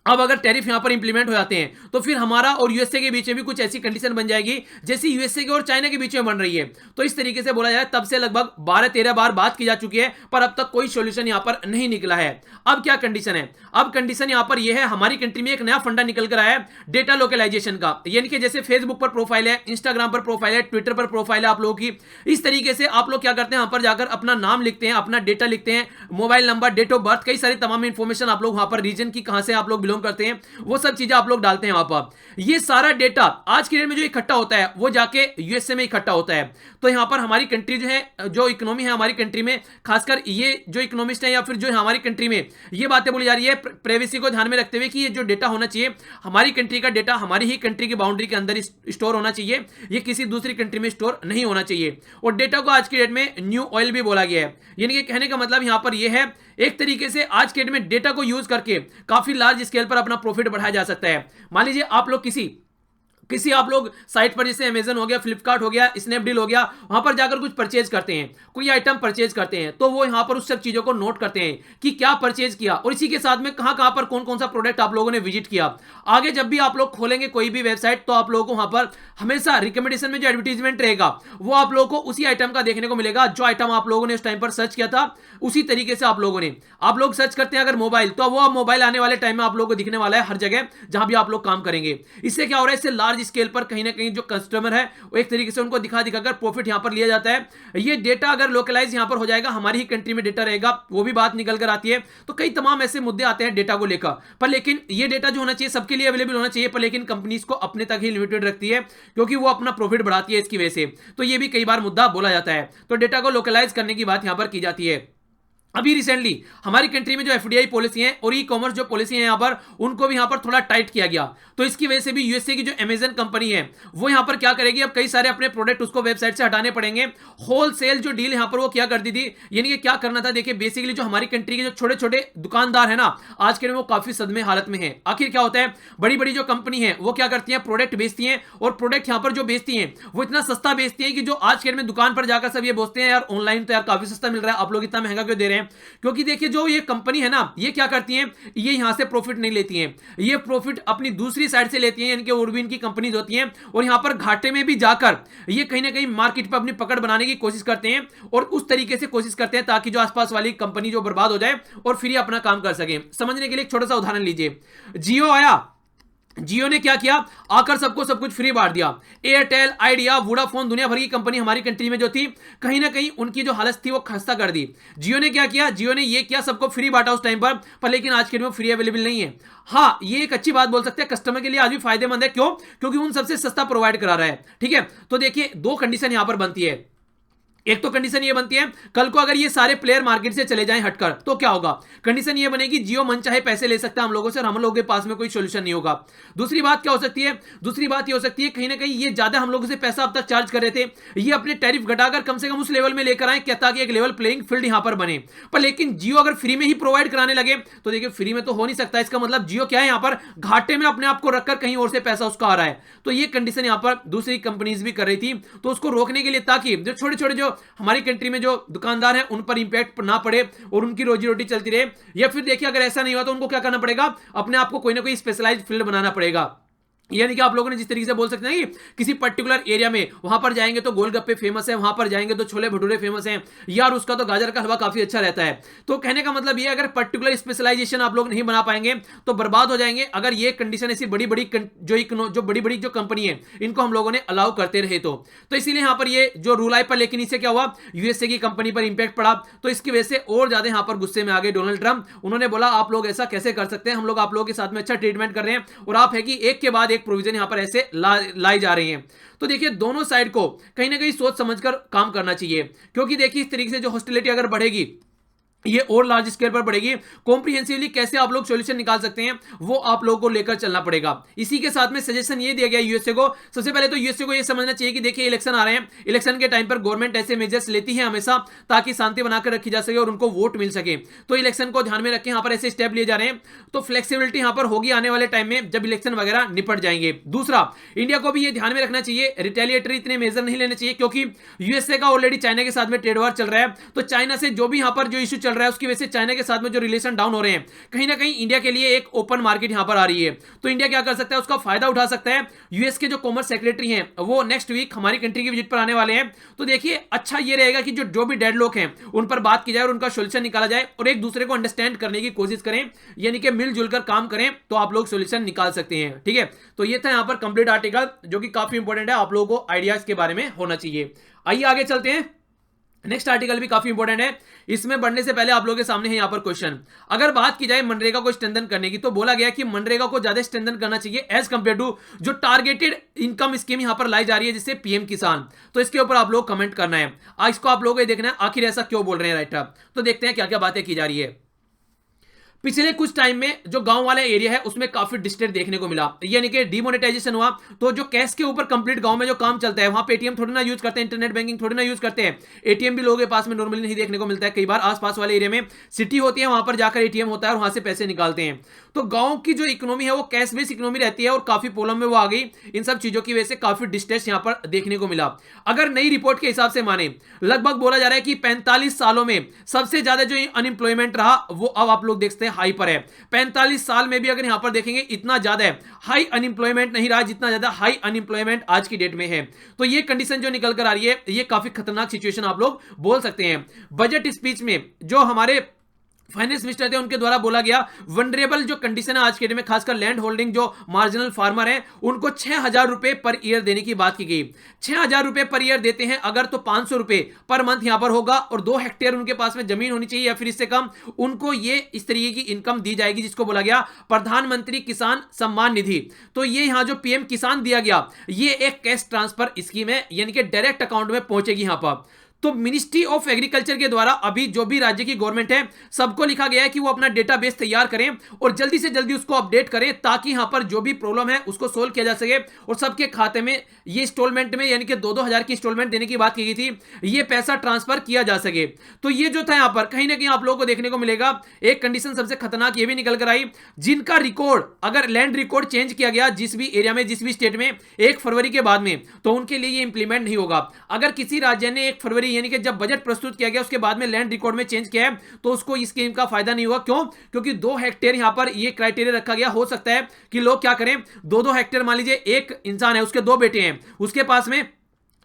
अब अगर टैरिफ यहां पर इंप्लीमेंट हो जाते हैं तो फिर हमारा और यूएसए के बीच में भी कुछ ऐसी कंडीशन बन जाएगी जैसी यूएसए के और चाइना के बीच में बन रही है। तो इस तरीके से बोला जाए तब से लगभग 12-13 बार बात की जा चुकी है, पर अब तक कोई सॉल्यूशन यहां पर नहीं निकला है। अब क्या कंडीशन है, अब कंडीशन यहां पर यह है, हमारी कंट्री में एक नया फंडा निकल कर आया है डेटा लोकलाइजेशन का। यानी कि जैसे फेसबुक पर प्रोफाइल है, इंस्टाग्राम पर प्रोफाइल है, ट्विटर पर प्रोफाइल है आप लोगों की, इस तरीके से आप लोग क्या करते हैं, वहां पर जाकर अपना नाम लिखते हैं, अपना डेटा लिखते हैं, mobile number, date of birth, कई सारी तमाम इंफॉर्मेशन आप लोग वहां पर रीजन की कहां से आप लोग बिलोंग करते हैं, वो सब चीजें आप लोग डालते हैं वहां पर। ये सारा डेटा आज की डेट में जो इकट्ठा होता है वो जाके यूएसए में इकट्ठा होता है। तो यहां पर हमारी कंट्री जो है, जो इकोनॉमी है हमारी कंट्री में, खासकर ये जो इकोनॉमिस्ट है या फिर जो हमारी कंट्री में ये बातें बोली जा रही है प्राइवेसी को ध्यान में रखते हुए कि ये जो डेटा होना चाहिए, हमारी कंट्री का डेटा हमारी ही कंट्री की बाउंड्री के अंदर स्टोर होना चाहिए, ये किसी दूसरी कंट्री में स्टोर नहीं होना चाहिए। और डेटा को आज की डेट में न्यू ऑयल भी बोला गया है। यानी कि कहने का मतलब यहां पर यह है, एक तरीके से आज के डेट में डेटा को यूज करके काफी लार्ज स्केल पर अपना प्रॉफिट बढ़ाया जा सकता है। मान लीजिए आप लोग किसी आप लोग साइट पर, जैसे अमेजन हो गया, फ्लिपकार्ट हो गया, स्नैपडील हो गया, वहां पर जाकर कुछ परचेज करते हैं, कोई आइटम परचेज करते हैं, तो वो यहां पर उस सब चीजों को नोट करते हैं कि क्या परचेज किया और इसी के साथ में कहां कहां पर कौन कौन सा प्रोडक्ट आप लोगों ने विजिट किया। आगे जब भी आप लोग खोलेंगे कोई भी वेबसाइट तो आप लोगों को वहां पर हमेशा रिकमेंडेशन में जो एडवर्टीजमेंट रहेगा वो आप लोगों को उसी आइटम का देखने को मिलेगा, जो आइटम आप लोगों ने उस टाइम पर सर्च किया था उसी तरीके से आप लोग सर्च करते हैं अगर मोबाइल, तो वो मोबाइल आने वाले टाइम में आप लोगों को दिखने वाला है हर जगह जहां भी आप लोग काम करेंगे। इससे क्या हो रहा है, इससे लार्ज स्केल पर कहीं ना कहीं जो कस्टमर है वो एक तरीके से उनको दिखाकर प्रॉफिट यहां पर लिया जाता है। ये डेटा अगर लोकलाइज यहां पर हो जाएगा, हमारी ही कंट्री में डेटा रहेगा, वो भी बात निकल कर आती है। तो कई तमाम ऐसे मुद्दे आते हैं डेटा को लेकर, पर लेकिन ये डेटा जो होना चाहिए सबके लिए अवेलेबल होना चाहिए, पर लेकिन कंपनीज को अपने तक ही लिमिटेड रखती है क्योंकि वो अपना प्रॉफिट बढ़ाती है इसकी वजह से। तो ये भी कई बार मुद्दा बोला जाता है। तो डेटा को लोकलाइज करने की बात यहां पर की जाती है। अभी रिसेंटली हमारी कंट्री में जो एफडीआई पॉलिसी है और ई कॉमर्स जो पॉलिसी है यहां पर, उनको भी यहां पर थोड़ा टाइट किया गया। तो इसकी वजह से भी यूएसए की जो अमेजन कंपनी है वो यहां पर क्या करेगी, अब कई सारे अपने प्रोडक्ट उसको वेबसाइट से हटाने पड़ेंगे। होलसेल जो डील यहां पर वो क्या करती थी, यानी कि क्या करना था, देखिए बेसिकली जो हमारी कंट्री के जो छोटे छोटे दुकानदार है ना, आज के दिन वो काफी सदमे हालत में है। आखिर क्या होता है, बड़ी बड़ी जो कंपनी है वो क्या करती है, प्रोडक्ट बेचती है, और प्रोडक्ट यहां पर जो बेचती है वो इतना सस्ता बेचती है कि जो आज के दिन में दुकान पर जाकर सब ये बोलते हैं यार ऑनलाइन तो यार काफी सस्ता मिल रहा है, आप लोग इतना महंगा क्यों दे रहे हैं। क्योंकि देखिए जो ये कंपनी है ना, ये क्या करती हैं, ये यहां से प्रॉफिट नहीं लेती हैं, ये प्रॉफिट अपनी दूसरी साइड से लेती हैं, यानी कि और भी इनकी कंपनीज होती हैं, और यहां पर घाटे में भी जाकर ये कहीं ना कहीं मार्केट पर अपनी पकड़ बनाने की कोशिश करते हैं और उस तरीके से कोशिश करते हैं ताकि जो आसपास वाली कंपनी जो बर्बाद हो जाए और फिर ये अपना काम कर सके। समझने के लिए एक छोटा सा उदाहरण लीजिए, जियो आया, जियो ने क्या किया, आकर सबको सब कुछ फ्री बांट दिया। एयरटेल, आइडिया, वोडाफोन, दुनिया भर की कंपनी हमारी कंट्री में जो थी, कहीं ना कहीं उनकी जो हालत थी वो खस्ता कर दी। जियो ने क्या किया, जियो ने ये किया, सबको फ्री बांटा उस टाइम पर लेकिन आज के दिन में फ्री अवेलेबल नहीं है। हाँ, ये एक अच्छी बात बोल सकते हैं, कस्टमर के लिए आज भी फायदेमंद है। क्यों? क्योंकि उन सबसे सस्ता प्रोवाइड करा रहा है। ठीक है, तो देखिए 2 कंडीशन यहां पर बनती है। एक तो कंडीशन ये बनती है, कल को अगर ये सारे प्लेयर मार्केट से चले जाएं हटकर तो क्या होगा, कंडीशन ये बनेगी जियो मनचाहे पैसे ले सकता है हम लोगों से और हम लोगों के पास में कोई सॉल्यूशन नहीं होगा। दूसरी बात क्या हो सकती है, दूसरी बात ये हो सकती है कहीं ना कहीं ये ज्यादा हम लोगों से पैसा अब तक चार्ज कर रहे थे, ये अपने टैरिफ घटाकर कम से कम उस लेवल में लेकर आए ताकि एक लेवल प्लेइंग फील्ड यहां पर बने। पर लेकिन जियो अगर फ्री में ही प्रोवाइड कराने लगे तो देखिए फ्री में तो हो नहीं सकता, इसका मतलब जियो क्या है, यहां पर घाटे में अपने आप को रखकर कहीं और से पैसा उसका आ रहा है। तो ये कंडीशन यहां पर दूसरी कंपनीज भी कर रही थी, तो उसको रोकने के लिए ताकि जो छोटे छोटे जो हमारी कंट्री जो दुकानदार हैं उन पर इंपैक्ट ना पड़े और उनकी रोजी रोटी चलती रहे। या फिर देखिए अगर ऐसा नहीं हुआ तो उनको क्या करना पड़ेगा, अपने आप को कोई ना कोई स्पेशलाइज्ड फील्ड बनाना पड़ेगा। यानी कि आप लोगों ने जिस तरीके से बोल सकते हैं कि किसी पर्टिकुलर एरिया में वहां पर जाएंगे तो गोलगप्पे फेमस है, वहां पर जाएंगे तो छोले भटूरे फेमस हैं, यार उसका तो गाजर का हलवा काफी अच्छा रहता है। तो कहने का मतलब ये, अगर पर्टिकुलर स्पेशलाइजेशन आप लोग नहीं बना पाएंगे तो बर्बाद हो जाएंगे, अगर ये कंडीशन ऐसी बड़ी बड़ी जो बड़ी बड़ी जो कंपनी है इनको हम लोगों ने अलाउ करते रहे तो इसीलिए यहां पर ये जो रूल आए, पर लेकिन इससे क्या हुआ, यूएसए की कंपनी पर इंपैक्ट पड़ा, तो इसकी वजह से और ज्यादा यहां पर गुस्से में आ गए डोनाल्ड ट्रंप। उन्होंने बोला आप लोग ऐसा कैसे कर सकते हैं, हम लोग आप लोगों के साथ में अच्छा ट्रीटमेंट कर रहे हैं और आप है कि एक के बाद एक प्रोविजन यहां पर ऐसे लाई जा रही हैं। तो देखिए दोनों साइड को कहीं ना कहीं सोच समझकर काम करना चाहिए, क्योंकि देखिए इस तरीके से जो हॉस्टिलिटी अगर बढ़ेगी ये और लार्ज स्केल पर बढ़ेगी। कॉम्प्रिहेंसिवली कैसे आप लोग सॉल्यूशन निकाल सकते हैं वो आप लोगों को लेकर चलना पड़ेगा। इसी के साथ में सजेशन ये दिया गया यूएसए को, सबसे पहले तो यूएसए को ये समझना चाहिए कि देखिए इलेक्शन आ रहे हैं, इलेक्शन के टाइम पर गवर्नमेंट ऐसे मेजर्स लेती है हमेशा ताकि शांति बनाकर रखी जा सके और उनको वोट मिल सके। तो इलेक्शन को ध्यान में रखें, यहां पर ऐसे स्टेप लिए जा रहे हैं, तो फ्लेक्सिबिलिटी यहां पर होगी आने वाले टाइम में जब इलेक्शन वगैरह निपट जाएंगे। दूसरा, इंडिया को भी ये ध्यान में रखना चाहिए, रिटेलिएटरी इतने मेजर नहीं लेने चाहिए, क्योंकि यूएसए का ऑलरेडी चाइना के साथ में ट्रेड वॉर चल रहा है, तो चाइना से जो भी यहां पर जो इश्यू चल रहा है उसकी वजह से चाइना के साथ में जो रिलेशन डाउन हो रहे हैं, कहीं ना कहीं इंडिया के लिए एक ओपन मार्केट यहां पर आ रही है। तो इंडिया क्या कर सकता है, उसका फायदा उठा सकता है। यूएस के जो कॉमर्स सेक्रेटरी हैं वो नेक्स्ट वीक हमारी कंट्री की विजिट पर आने वाले हैं, तो देखिए अच्छा ये रहेगा कि जो भी डेडलॉक हैं उन पर बात की जाए और उनका सोल्यूशन निकाला जाए और एक दूसरे को अंडरस्टैंड करने की कोशिश करें, यानी कि मिलजुल कर काम करें तो आप लोग सोल्यूशन निकाल सकते हैं। ठीक है, तो ये था यहां पर कंप्लीट आर्टिकल जो कि काफी इंपॉर्टेंट है, आप लोगों को आइडियाज के बारे में होना चाहिए। आइए आगे चलते हैं, नेक्स्ट आर्टिकल भी काफी इंपॉर्टेंट है। इसमें बढ़ने से पहले आप लोगों के सामने है यहां पर क्वेश्चन, अगर बात की जाए मनरेगा को स्ट्रेंथन करने की, तो बोला गया कि मनरेगा को ज्यादा स्ट्रेंथन करना चाहिए एज कंपेयर टू जो टारगेटेड इनकम स्कीम यहां पर लाई जा रही है जिससे पीएम किसान। तो इसके ऊपर आप लोग कमेंट करना है, इसको आप लोगों को देखना है आखिर ऐसा क्यों बोल रहे हैं राइटर। तो देखते हैं क्या क्या बातें की जा रही है। पिछले कुछ टाइम में जो गांव वाला एरिया है उसमें काफी डिस्टेंस देखने को मिला, यानी कि डिमोनेटाइजेशन हुआ, तो जो कैश के ऊपर कंप्लीट गांव में जो काम चलता है वहां पे एटीएम थोड़ी ना यूज करते हैं, इंटरनेट बैंकिंग थोड़ी ना यूज करते हैं, एटीएम भी लोगों के पास में नॉर्मली नहीं देखने को मिलता है। कई बार आसपास वाले एरिया में सिटी होती है वहां पर जाकर एटीएम होता है और वहां से पैसे निकालते हैं। तो गांव की जो इकोनॉमी है वो कैश बेस्ड इकोनॉमी रहती है और काफी प्रॉब्लम में वो आ गई, इन सब चीजों की वजह से काफी डिस्ट्रेस यहां पर देखने को मिला। अगर नई रिपोर्ट के हिसाब से माने, लगभग बोला जा रहा है कि 45 सालों में सबसे ज्यादा जो अनएम्प्लॉयमेंट रहा वो अब आप लोग देखते हैं हाई पर है। 45 साल में भी अगर यहां पर देखेंगे इतना ज्यादा है, हाई अनएम्प्लॉयमेंट नहीं रहा जितना ज्यादा हाई अनएम्प्लॉयमेंट आज की डेट में है। तो ये कंडीशन जो निकल कर आ रही है ये काफी खतरनाक सिचुएशन आप लोग बोल सकते हैं। बजट स्पीच में जो हमारे फाइनेंस मिनिस्टर थे उनके द्वारा बोला गया वनरेबल जो कंडीशन है आज के डेट में, खासकर लैंड होल्डिंग जो मार्जिनल फार्मर है उनको 6,000 रुपए पर ईयर देने की बात की गई। 6,000 रुपए पर ईयर देते हैं अगर, तो 500 रुपए पर मंथ यहां पर होगा और 2 हेक्टेयर उनके पास में जमीन होनी चाहिए या फिर इससे कम, उनको ये इस तरीके की इनकम दी जाएगी जिसको बोला गया प्रधानमंत्री किसान सम्मान निधि। तो ये यहां जो पीएम किसान दिया गया ये एक कैश ट्रांसफर स्कीम है, यानी कि डायरेक्ट अकाउंट में पहुंचेगी यहां पर। तो मिनिस्ट्री ऑफ एग्रीकल्चर के द्वारा अभी जो भी राज्य की गवर्नमेंट है सबको लिखा गया है कि वो अपना डेटाबेस तैयार करें और जल्दी से जल्दी उसको अपडेट करें ताकि यहां पर जो भी प्रॉब्लम है उसको सोल्व किया जा सके और सबके खाते में ये इंस्टॉलमेंट में, यानी कि 2-2 हजार की इंस्टॉलमेंट देने की बात की गई थी, ये पैसा ट्रांसफर किया जा सके। तो ये जो था यहां पर कहीं ना कहीं आप लोगों को देखने को मिलेगा एक कंडीशन सबसे खतरनाक ये भी निकल कर आई, जिनका रिकॉर्ड अगर लैंड रिकॉर्ड चेंज किया गया जिस भी एरिया में जिस भी स्टेट में 1 फरवरी के बाद में, तो उनके लिए ये इंप्लीमेंट नहीं होगा। अगर किसी राज्य ने 1 फरवरी यानी कि जब बजट प्रस्तुत किया गया उसके बाद में लैंड रिकॉर्ड में चेंज किया है तो उसको इस स्कीम का फायदा नहीं हुआ। क्यों? क्योंकि 2 हेक्टेयर यहां पर ये क्राइटेरिया रखा गया। हो सकता है कि लोग क्या करें, 2-2 हेक्टेयर, मान लीजिए एक इंसान है उसके 2 बेटे हैं, उसके पास में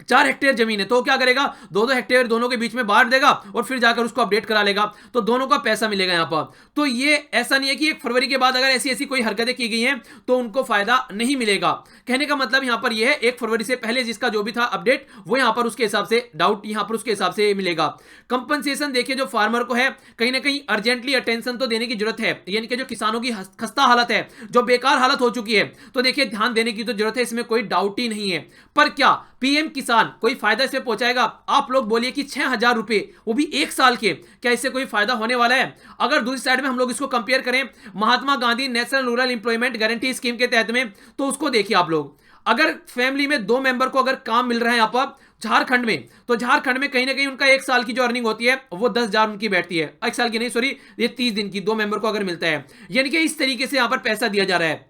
4 हेक्टेयर जमीन है, तो क्या करेगा 2-2 हेक्टेयर दोनों के बीच में बांट देगा और फिर जाकर उसको अपडेट करा लेगा, तो दोनों का पैसा मिलेगा यहां पर। तो ये ऐसा नहीं है कि 1 फरवरी के बाद अगर ऐसी ऐसी कोई हरकतें की गई हैं तो उनको फायदा नहीं मिलेगा। कहने का मतलब यहां पर यह है 1 फरवरी से पहले जिसका जो भी था अपडेट वो यहां पर उसके हिसाब से डाउट यहां पर उसके हिसाब से मिलेगा। कंपनसेशन देखिए जो फार्मर को है कहीं ना कहीं अर्जेंटली अटेंशन तो देने की जरूरत है, यानी कि जो किसानों की खस्ता हालत है, जो बेकार हालत हो चुकी है, तो देखिए ध्यान देने की तो जरूरत है, इसमें कोई डाउट ही नहीं है। पर क्या पीएम किसान कोई फायदा इससे पहुंचाएगा? आप लोग बोलिए कि 6,000 रुपए वो भी 1 साल के, क्या इससे कोई फायदा होने वाला है? अगर दूसरी साइड में हम लोग इसको कंपेयर करें Mahatma Gandhi national rural employment guarantee scheme के तहत में, तो उसको देखिए आप लोग, अगर फैमिली में 2 मेंबर को अगर काम मिल रहा है यहाँ पर झारखंड में, तो झारखंड में कहीं ना कहीं उनका 1 साल की जो अर्निंग होती है वो 10,000 उनकी बैठती है। 1 साल की नहीं, सॉरी, ये 30 दिन की 2 मेंबर को अगर मिलता है, यानी कि इस तरीके से यहां पर पैसा दिया जा रहा है।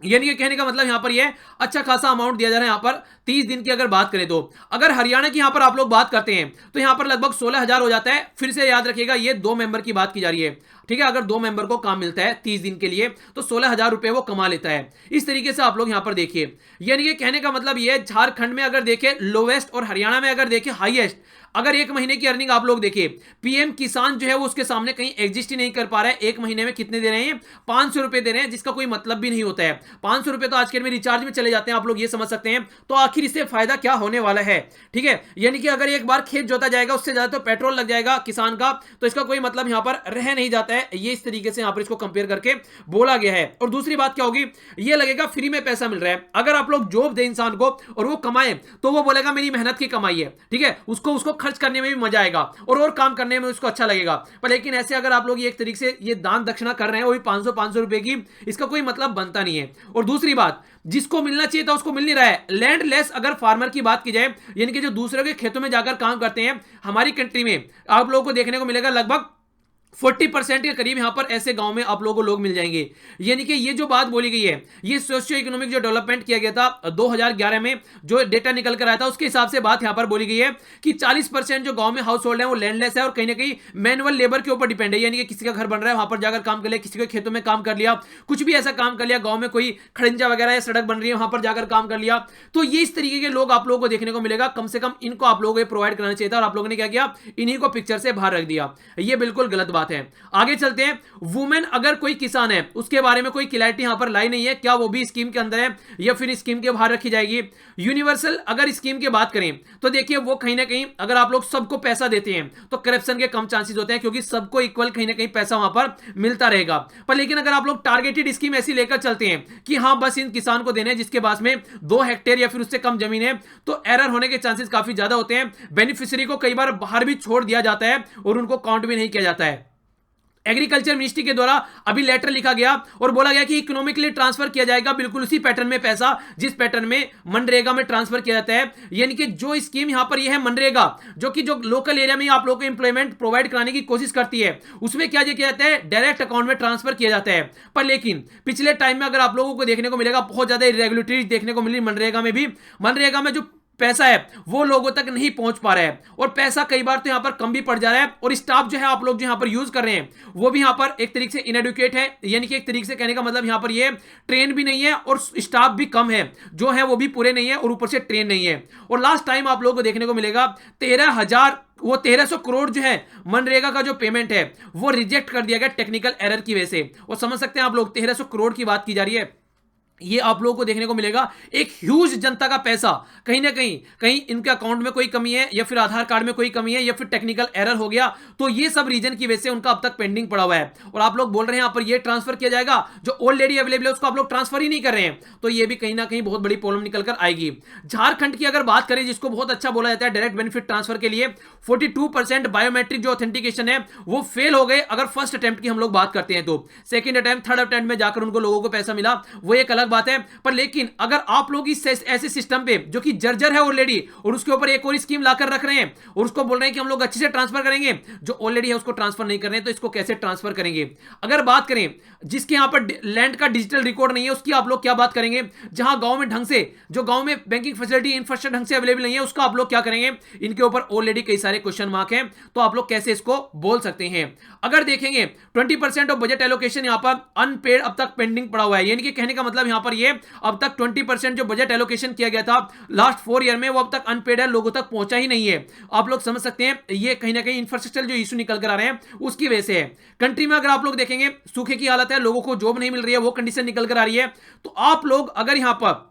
यानी कि कहने का मतलब यहां पर ये अच्छा खासा अमाउंट दिया जा रहा है यहां पर 30 दिन की अगर बात करें तो। अगर हरियाणा की यहां पर आप लोग बात करते हैं तो यहां पर लगभग 16,000 हो जाता है। फिर से याद रखिएगा ये 2 मेंबर की बात की जा रही है, ठीक है। अगर 2 मेंबर को काम मिलता है 30 दिन के लिए तो 16,000 रुपए वो कमा लेता है। इस तरीके से आप लोग यहां पर देखिए, यानी कि कहने का मतलब ये झारखंड में अगर देखें लोवेस्ट और हरियाणा में अगर देखें हाईएस्ट। अगर एक महीने की अर्निंग आप लोग देखिए, पीएम किसान जो है वो उसके सामने कहीं एग्जिस्ट ही नहीं कर पा रहा है। एक महीने में कितने दे रहे हैं? 500 रुपए दे रहे हैं, जिसका कोई मतलब भी नहीं होता है। 500 रुपए तो आजकल में रिचार्ज में चले जाते हैं, आप लोग ये समझ सकते हैं। तो आखिर इससे फायदा क्या होने वाला है, ठीक है। यानी कि अगर एक बार खेत जोता जाएगा उससे ज्यादा तो पेट्रोल लग जाएगा किसान का, तो इसका कोई मतलब यहां पर रह नहीं जाता है। ये इस तरीके से यहां पर इसको कंपेयर करके बोला गया है। और दूसरी बात क्या होगी, ये लगेगा फ्री में पैसा मिल रहा है। अगर आप लोग जॉब दे इंसान को और वो कमाए तो वो बोलेगा मेरी मेहनत की कमाई है, ठीक है। उसको खर्च करने में भी मजा आएगा और काम करने में उसको अच्छा लगेगा। पर लेकिन ऐसे अगर आप लोग ये एक तरीके से ये दान दक्षिणा कर रहे हैं वो भी 500 रुपए की, इसका कोई मतलब बनता नहीं है। और दूसरी बात, जिसको मिलना चाहिए था उसको मिल नहीं रहा है। लैंडलेस अगर फार्मर की बात की जाए, यानी कि जो दूसरे के खेतों में जाकर काम करते हैं, हमारी कंट्री में आप लोगों को देखने को मिलेगा लगभग 40% के करीब यहां पर ऐसे गांव में आप लोगों को लोग मिल जाएंगे। यानी कि ये जो बात बोली गई है, ये सोशियो इकोनॉमिक जो डेवलपमेंट किया गया था 2011 में, जो डेटा निकल कर आया था, उसके हिसाब से बात यहां पर बोली गई है कि 40% जो गांव में हाउस होल्ड है वो लैंडलेस है और कहीं ना कहीं मैनुअल लेबर के ऊपर डिपेंड है। यानी कि किसी का घर बन रहा है वहां पर जाकर काम कर लिया, किसी के खेतों में काम कर लिया, कुछ भी ऐसा काम कर लिया, गांव में कोई खड़ंजा वगैरह या सड़क बन रही है वहां पर जाकर काम कर लिया। तो ये इस तरीके के लोग आप लोगों को देखने को मिलेगा। कम से कम इनको आप लोगों को प्रोवाइड कराना चाहिए था और आप लोगों ने क्या किया, इन्हीं को पिक्चर से बाहर रख दिया। ये बिल्कुल गलत बात है। आगे चलते हैं। वुमेन अगर कोई किसान है उसके बारे में कोई क्लैरिटी यहां पर लाई नहीं है, क्या वो भी स्कीम के अंदर है या फिर स्कीम के बाहर रखी जाएगी। यूनिवर्सल अगर स्कीम की बात करें तो देखिए वो कहीं ना कहीं अगर आप लोग सबको पैसा देते हैं तो करप्शन के कम चांसेस होते हैं, क्योंकि सबको इक्वल कहीं ना कहीं पैसा वहां पर मिलता रहेगा। पर लेकिन अगर आप लोग टारगेटेड स्कीम ऐसी लेकर चलते हैं कि हां बस इन किसान को देने जिसके पास में 2 हेक्टेयर या फिर उससे कम जमीन है, तो एरर होने के चांसेस काफी ज्यादा होते हैं। बेनिफिशियरी को कई बार बाहर भी छोड़ दिया जाता है और उनको काउंट भी नहीं किया जाता है। एग्रीकल्चर मिनिस्ट्री के द्वारा अभी लेटर लिखा गया और बोला गया कि इकोनॉमिकली ट्रांसफर किया जाएगा बिल्कुल उसी पैटर्न में पैसा जिस पैटर्न में मनरेगा में ट्रांसफर किया जाता है। यानी कि जो स्कीम यहां पर यह है मनरेगा, जो कि जो लोकल एरिया में आप लोगों को इंप्लॉयमेंट प्रोवाइड कराने की कोशिश करती है, उसमें क्या किया जाता है, डायरेक्ट अकाउंट में ट्रांसफर किया जाता है। पर लेकिन पिछले टाइम में अगर आप लोगों को देखने को मिलेगा बहुत ज्यादा इरेगुलरिटीज देखने को मिली मनरेगा में भी। मनरेगा में जो पैसा है वो लोगों तक नहीं पहुंच पा रहा है और पैसा कई बार तो यहां पर कम भी पड़ जा रहा है। और स्टाफ जो है आप लोग जो यहां पर यूज कर रहे हैं वो भी यहां पर एक तरीके से इनएडुकेट है। यानी कि एक तरीके से कहने का मतलब यहां पर ये ट्रेन भी नहीं है और स्टाफ भी कम है, जो है वो भी पूरे नहीं है और ऊपर से ट्रेन नहीं है। और लास्ट टाइम आप लोगों को देखने को मिलेगा 1300 करोड़ जो है मनरेगा का जो पेमेंट है वो रिजेक्ट कर दिया गया टेक्निकल एरर की वजह से। और समझ सकते हैं आप लोग 1300 करोड़ की बात की जा रही है, ये आप लोगों को देखने को मिलेगा एक ह्यूज जनता का पैसा कहीं ना कहीं इनके अकाउंट में कोई कमी है या फिर आधार कार्ड में कोई कमी है या फिर टेक्निकल एरर हो गया, तो ये सब रीजन की वजह से उनका अब तक पेंडिंग पड़ा हुआ है। और आप लोग बोल रहे हैं यहां पर ये ट्रांसफर किया जाएगा, जो ऑलरेडी अवेलेबल है उसको आप लोग ट्रांसफर ही नहीं कर रहे हैं, तो ये भी कहीं ना कहीं बहुत बड़ी प्रॉब्लम निकल कर आएगी। झारखंड की अगर बात करें जिसको बहुत अच्छा बोला जाता है डायरेक्ट बेनिफिट ट्रांसफर के लिए, 42% बायोमेट्रिक जो ऑथेंटिकेशन है वो फेल हो गए अगर फर्स्ट अटेम्प्ट की हम लोग बात करते हैं। तो सेकंड अटेम्प्ट थर्ड अटेम्प्ट में जाकर उनको लोगों को पैसा मिला, वो एक अलग बात है। पर लेकिन अगर आप लोग इस ऐसे सिस्टम पे जो कि जर्जर है ऑलरेडी और उसके ऊपर एक और स्कीम लाकर रख रहे हैं और उसको बोल रहे हैं कि हम लोग अच्छे से ट्रांसफर करेंगे, जो ऑलरेडी है उसको ट्रांसफर नहीं कर रहे हैं, तो इसको कैसे ट्रांसफर करेंगे। अगर बात करें जिसके यहां पर लैंड का डिजिटल रिकॉर्ड नहीं है उसकी आप लोग क्या बात करेंगे। जहां गांव में ढंग से जो गांव में बैंकिंग फैसिलिटी इंफ्रास्ट्रक्चर ढंग से अवेलेबल नहीं है उसका आप लोग क्या करेंगे। इनके ऊपर ऑलरेडी कई सारे क्वेश्चन मार्क हैं, तो आप लोग कैसे इसको बोल सकते हैं। अगर देखेंगे 20% ऑफ बजट एलोकेशन यहां पर अनपेड अब तक पेंडिंग पड़ा हुआ है। यानी कि कहने का मतलब यहां पर ये अब तक 20% जो बजट एलोकेशन किया गया था लास्ट 4 ईयर में वो अब तक अनपेड है, लोगों तक पहुंचा ही नहीं है। आप लोग समझ सकते हैं ये कहीं ना कहीं इंफ्रास्ट्रक्चर जो इशू निकल कर आ रहे हैं उसकी वजह से है। कंट्री में अगर आप लोग देखेंगे सूखे की हालत है, लोगों को जॉब नहीं मिल रही है, वो कंडीशन निकल कर आ रही है। तो आप लोग अगर यहां पर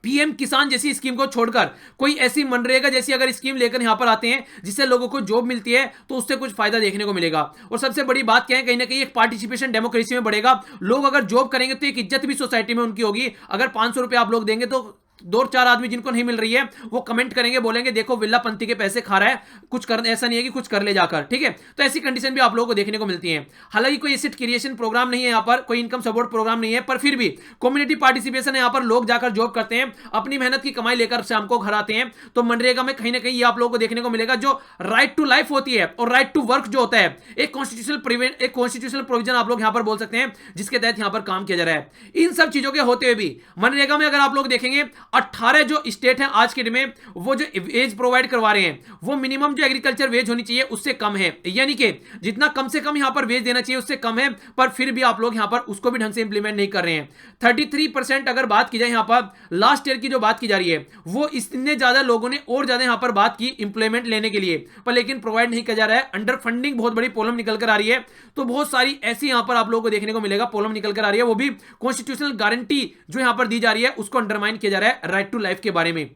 पीएम किसान जैसी स्कीम को छोड़कर कोई ऐसी मनरेगा जैसी अगर स्कीम लेकर यहां पर आते हैं जिससे लोगों को जॉब मिलती है, तो उससे कुछ फायदा देखने को मिलेगा। और सबसे बड़ी बात क्या है, कहीं ना कहीं एक पार्टिसिपेशन डेमोक्रेसी में बढ़ेगा। लोग अगर जॉब करेंगे तो एक इज्जत भी सोसाइटी में उनकी होगी। अगर 500 रुपए आप लोग देंगे तो दो चार आदमी जिनको नहीं मिल रही है वो कमेंट करेंगे, बोलेंगे देखो विल्ला पंथी के पैसे खा रहा है, कुछ कर, ऐसा नहीं है कि कुछ कर ले जाकर, ठीक है। तो ऐसी कंडीशन भी आप लोगों को देखने को मिलती है। हालांकि कोई एसेट क्रिएशन प्रोग्राम नहीं है यहाँ पर, कोई इनकम सपोर्ट प्रोग्राम नहीं है, पर फिर भी कम्युनिटी पार्टिसिपेशन है, यहाँ पर लोग जाकर जॉब करते हैं, अपनी मेहनत की कमाई लेकर शाम को घर आते हैं। तो मनरेगा में कहीं ना कहीं ये आप लोगों को देखने को मिलेगा, जो राइट टू लाइफ होती है और राइट टू वर्क जो होता है, एक कॉन्स्टिट्यूशनल प्रोविजन आप लोग यहाँ पर बोल सकते हैं, जिसके तहत यहाँ पर काम किया जा रहा है। इन सब चीजों के होते हुए भी मनरेगा में अगर आप लोग देखेंगे 18 जो स्टेट हैं आज के दिन में, वो जो वेज प्रोवाइड करवा रहे हैं वो मिनिमम जो एग्रीकल्चर वेज होनी चाहिए उससे कम है, यानी कि जितना कम से कम यहां पर वेज देना चाहिए उससे कम है, पर फिर भी आप लोग यहां पर उसको भी ढंग से इंप्लीमेंट नहीं कर रहे हैं। 33% अगर बात की जाए यहां पर लास्ट ईयर की जो बात की जा रही है, वो इतने ज्यादा लोगों ने और ज्यादा यहां पर बात की इंप्लीमेंट लेने के लिए, पर लेकिन प्रोवाइड नहीं किया जा रहा है। अंडर फंडिंग बहुत बड़ी प्रॉब्लम निकल कर आ रही है। तो बहुत सारी ऐसी यहां पर आप लोगों को देखने को मिलेगा प्रॉब्लम निकल कर आ रही है, वो भी कॉन्स्टिट्यूशनल गारंटी जो यहां पर दी जा रही है उसको अंडरमाइन किया जा रहा है राइट टू लाइफ के बारे में।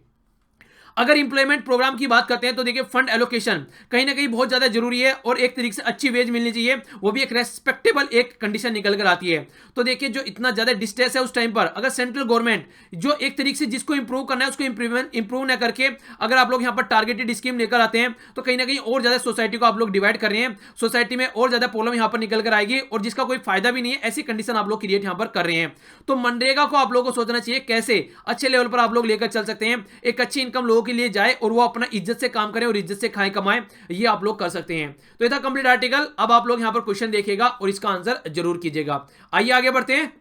अगर इंप्लॉयमेंट प्रोग्राम की बात करते हैं तो देखिए फंड एलोकेशन कहीं ना कहीं बहुत ज्यादा जरूरी है, और एक तरीके से अच्छी वेज मिलनी चाहिए, वो भी एक रेस्पेक्टेबल एक कंडीशन निकल कर आती है। तो देखिए जो इतना ज्यादा डिस्ट्रेस है उस टाइम पर, अगर सेंट्रल गवर्नमेंट जो एक तरीके से जिसको इंप्रूव करना है उसको इंप्रूव ना करके अगर आप लोग यहाँ पर टारगेटेड स्कीम लेकर आते हैं, तो कहीं ना कहीं और ज्यादा सोसाइटी को आप लोग डिवाइड कर रहे हैं, सोसाइटी में और ज्यादा प्रॉब्लम यहाँ पर निकल कर आएगी, और जिसका कोई फायदा भी नहीं है, ऐसी कंडीशन आप लोग क्रिएट यहाँ पर कर रहे हैं। तो मनरेगा को आप लोगों को सोचना चाहिए कैसे अच्छे लेवल पर आप लोग लेकर चल सकते हैं, एक अच्छी इनकम लोगों के लिए जाए और वो अपना इज्जत से काम करें और इज्जत से खाएं कमाएं, ये आप लोग कर सकते हैं। तो ये था कंप्लीट आर्टिकल। अब आप लोग यहां पर क्वेश्चन देखिएगा और इसका आंसर जरूर कीजिएगा। आइए आगे बढ़ते हैं।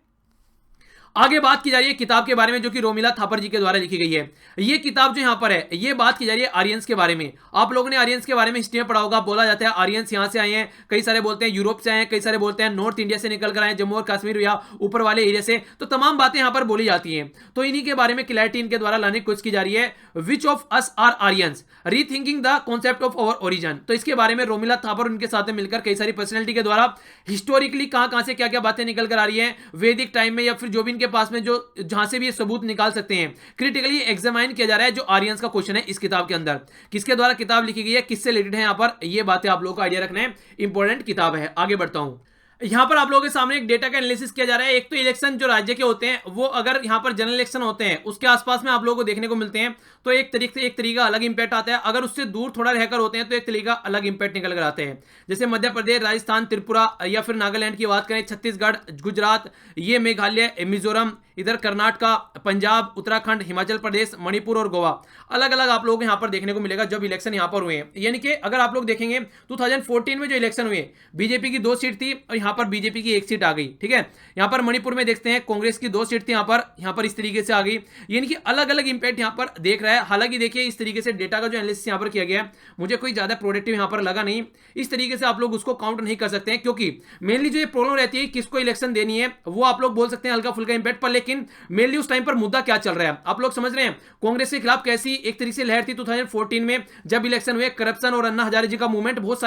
आगे बात की जा रही है किताब के बारे में, जो कि रोमिला थापर जी के द्वारा लिखी गई है। ये किताब जो यहां पर है, ये बात की जा रही है आर्यंस के बारे में। आप लोगों ने आर्यंस के बारे में हिस्ट्री में पढ़ा होगा, बोला जाता है आर्यंस यहां से आए हैं, कई सारे बोलते हैं यूरोप से आए हैं, कई सारे बोलते हैं नॉर्थ इंडिया से निकल कर आए, जम्मू और कश्मीर या ऊपर वाले एरिया से। तो तमाम बातें यहां पर बोली जाती हैं। तो इन्हीं के बारे में क्लैरिटी इनके द्वारा लाने की कोशिश की जा रही है। Which of us are Aryans, rethinking the concept of our origin. तो इसके बारे में रोमिला थापर उनके साथ मिलकर कई सारी पर्सनैलिटी के द्वारा हिस्टोरिकली कहां से क्या क्या बातें निकल कर आ रही है, वैदिक टाइम में या फिर जो भी इनके पास में जो जहां से भी ये सबूत निकाल सकते हैं, क्रिटिकली एग्जामाइन किया जा रहा है। जो आर्यंस का क्वेश्चन है इस किताब के अंदर, किसके द्वारा किताब लिखी गई है, किससे रिलेटेड है, यहां पर ये बातें आप लोगों को आइडिया रखना है, इंपॉर्टेंट किताब है। आगे बढ़ता हूं। यहां पर आप लोगों के सामने एक डेटा का एनालिसिस किया जा रहा है। एक तो इलेक्शन जो राज्य के होते हैं, वो अगर यहां पर जनरल इलेक्शन होते हैं उसके आसपास में आप लोगों को देखने को मिलते हैं, तो एक तरीका अलग इंपैक्ट आता है। अगर उससे दूर थोड़ा रहकर होते हैं तो एक तरीका अलग इंपैक्ट निकल कर आते हैं। जैसे मध्य प्रदेश, राजस्थान, त्रिपुरा या फिर नागालैंड की बात करें, छत्तीसगढ़, गुजरात, ये मेघालय, मिजोरम, इधर कर्नाटका, पंजाब, उत्तराखंड, हिमाचल प्रदेश, मणिपुर और गोवा, अलग अलग आप लोगों को यहां पर देखने को मिलेगा जब इलेक्शन यहां पर हुए हैं। यानी कि अगर आप लोग देखेंगे 2014 में जो इलेक्शन हुए, बीजेपी की 2 सीट थी और यहां पर बीजेपी की 1 सीट आ गई, ठीक है। यहां पर मणिपुर में देखते हैं कांग्रेस की 2 सीट थी, यहां पर इस तरीके से आ गई। यानी कि अलग अलग इंपैक्ट यहां पर देख रहा है। हालांकि देखिए इस तरीके से डेटा का जो एनालिसिस यहां पर किया गया, मुझे कोई ज्यादा प्रोडक्टिव यहां पर लगा नहीं। इस तरीके से आप लोग उसको काउंट नहीं कर सकते हैं, क्योंकि मेनली जो ये प्रॉब्लम रहती है किसको इलेक्शन देनी है, वो आप लोग बोल सकते हैं हल्का फुल्का इंपैक्ट पर, लेकिन मेनली उस टाइम पर मुद्दा क्या चल रहा है आप लोग समझ रहे हैं। कांग्रेस के खिलाफ कैसी एक तरीके से लहर थी 2014 में जब इलेक्शन हुए, करप्शन और अन्ना हजारे जी का मूवमेंट, बहुत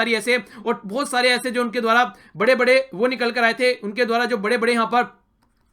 सारे ऐसे जो उनके द्वारा बड़े बड़े वो निकल कर आए थे, उनके द्वारा जो बड़े बड़े यहां पर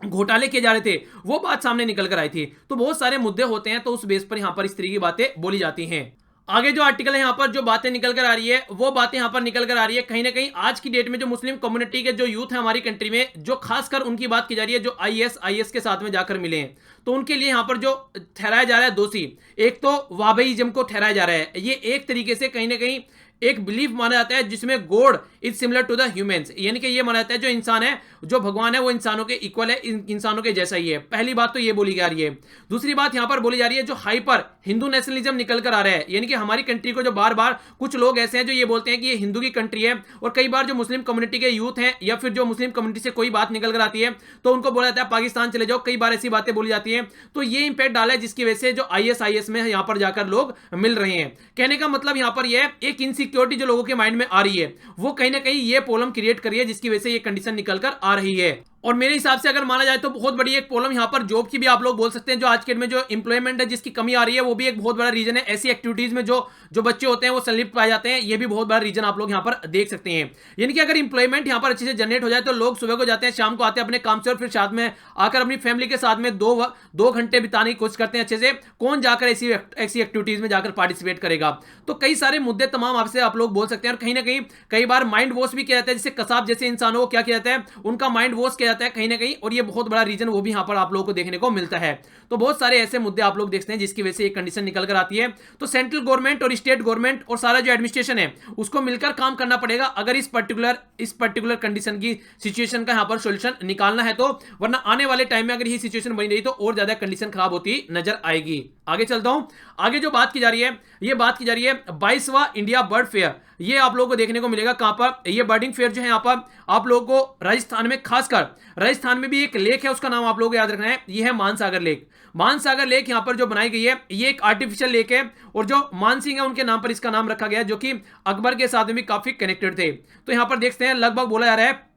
घोटाले किए जा रहे थे, वो बात सामने निकल कर आई थी। तो बहुत सारे मुद्दे होते हैं, तो उस बेस पर यहां पर इस तरीके की बातें बोली जाती हैं। आगे जो आर्टिकल है यहां पर जो बातें निकल कर आ रही है, वो बातें यहां पर निकल कर आ रही है कहीं ना कहीं आज की डेट में जो मुस्लिम कम्युनिटी के जो यूथ है हमारी कंट्री में, जो खासकर उनकी बात की जा रही है, जो आईएस के साथ में जाकर मिले हैं, तो उनके लिए यहां पर जो ठहराया जा रहा है दोषी, एक तो वाबईजम को ठहराया जा रहा है। ये एक तरीके से कहीं ना कहीं एक बिलीफ माना जाता है जिसमें God is similar to the humans, यानी कि ये माना जाता है जो इंसान है, जो भगवान है, वो इंसानों के इक्वल है, इंसानों के जैसा ही है। पहली बात तो ये बोली जा रही है। दूसरी बात यहां पर बोली जा रही है जो हाइपर हिंदू नेशनलिज्म निकल कर आ रहा है, यानी कि हमारी कंट्री को जो बार बार कुछ लोग ऐसे हैं जो ये बोलते हैं कि ये हिंदू की कंट्री है, और कई बार जो मुस्लिम कम्युनिटी के यूथ हैं या फिर जो मुस्लिम कम्युनिटी से कोई बात निकल कर आती है तो उनको बोला जाता है पाकिस्तान चले जाओ, कई बार ऐसी बातें बोली जाती है। तो ये इंपैक्ट डाला है जिसकी वजह से जो आईएस में यहां पर जाकर लोग मिल रहे हैं। कहने का मतलब यहां पर यह एक इनसिक्योरिटी जो लोगों के माइंड में आ रही है, वो कहीं ना कहीं ये प्रॉब्लम क्रिएट करी है जिसकी वजह से ये कंडीशन निकल कर आ रही है। और मेरे हिसाब से अगर माना जाए तो बहुत बड़ी एक प्रॉब्लम यहां पर जॉब की भी आप लोग बोल सकते हैं। जो आज के में जो एम्प्लॉयमेंट है जिसकी कमी आ रही है, वो भी एक बहुत बड़ा रीजन है। ऐसी एक्टिविटीज में जो बच्चे होते हैं वो संलिप्त पाए जाते हैं, ये भी बहुत बड़ा रीजन आप लोग यहां पर देख सकते हैं। यानी कि अगर एम्प्लॉयमेंट यहां पर अच्छे से जनरेट हो जाए तो लोग सुबह को जाते हैं, शाम को आते हैं अपने काम से, और फिर साथ में आकर अपनी फैमिली के साथ में दो घंटे बिताने की कोशिश करते हैं अच्छे से। कौन जाकर ऐसी एक्टिविटीज में जाकर पार्टिसिपेट करेगा। तो कई सारे मुद्दे तमाम आपसे आप लोग बोल सकते हैं, और कहीं ना कहीं कई बार माइंड वॉश भी किया जाता है। जैसे कसाब जैसे इंसानों को क्या किया जाता है, उनका माइंड वॉश किया जाता है कहीं ना कहीं, और ये बहुत बड़ा रीजन वो भी यहाँ पर आप लोगों को देखने को मिलता है। तो बहुत सारे ऐसे मुद्दे आप लोग देखते हैं जिसकी वजह से एक कंडीशन निकल कर आती है। तो सेंट्रल गवर्नमेंट और स्टेट गवर्नमेंट और सारा जो एडमिनिस्ट्रेशन है उसको मिलकर काम करना पड़ेगा अगर इस पर्टिकुलर कंडीशन की सिचुएशन का यहाँ पर सोल्यूशन निकालना है तो, वरना आने वाले टाइम में अगर ये सिचुएशन बनी रही तो और ज्यादा कंडीशन खराब होती नजर आएगी। आगे चलता हूं। आगे जो बात की जा रही है, ये बात की जा रही है 22वां इंडिया बर्ड फेयर। ये आप लोगों को देखने को मिलेगा कहां पर, ये बर्डिंग फेयर जो है यहाँ पर आप लोगों को राजस्थान में, खासकर राजस्थान में भी एक लेक है, उसका नाम आप लोगों को याद रखना है, ये है मानसागर लेक। मानसागर लेक यहाँ पर जो बनाई गई है ये एक आर्टिफिशियल लेक है, और जो मानसिंह है उनके नाम पर इसका नाम रखा गया, जो कि अकबर के साथ में भी काफी कनेक्टेड थे। तो यहाँ पर देखते हैं लगभग बोला जा रहा है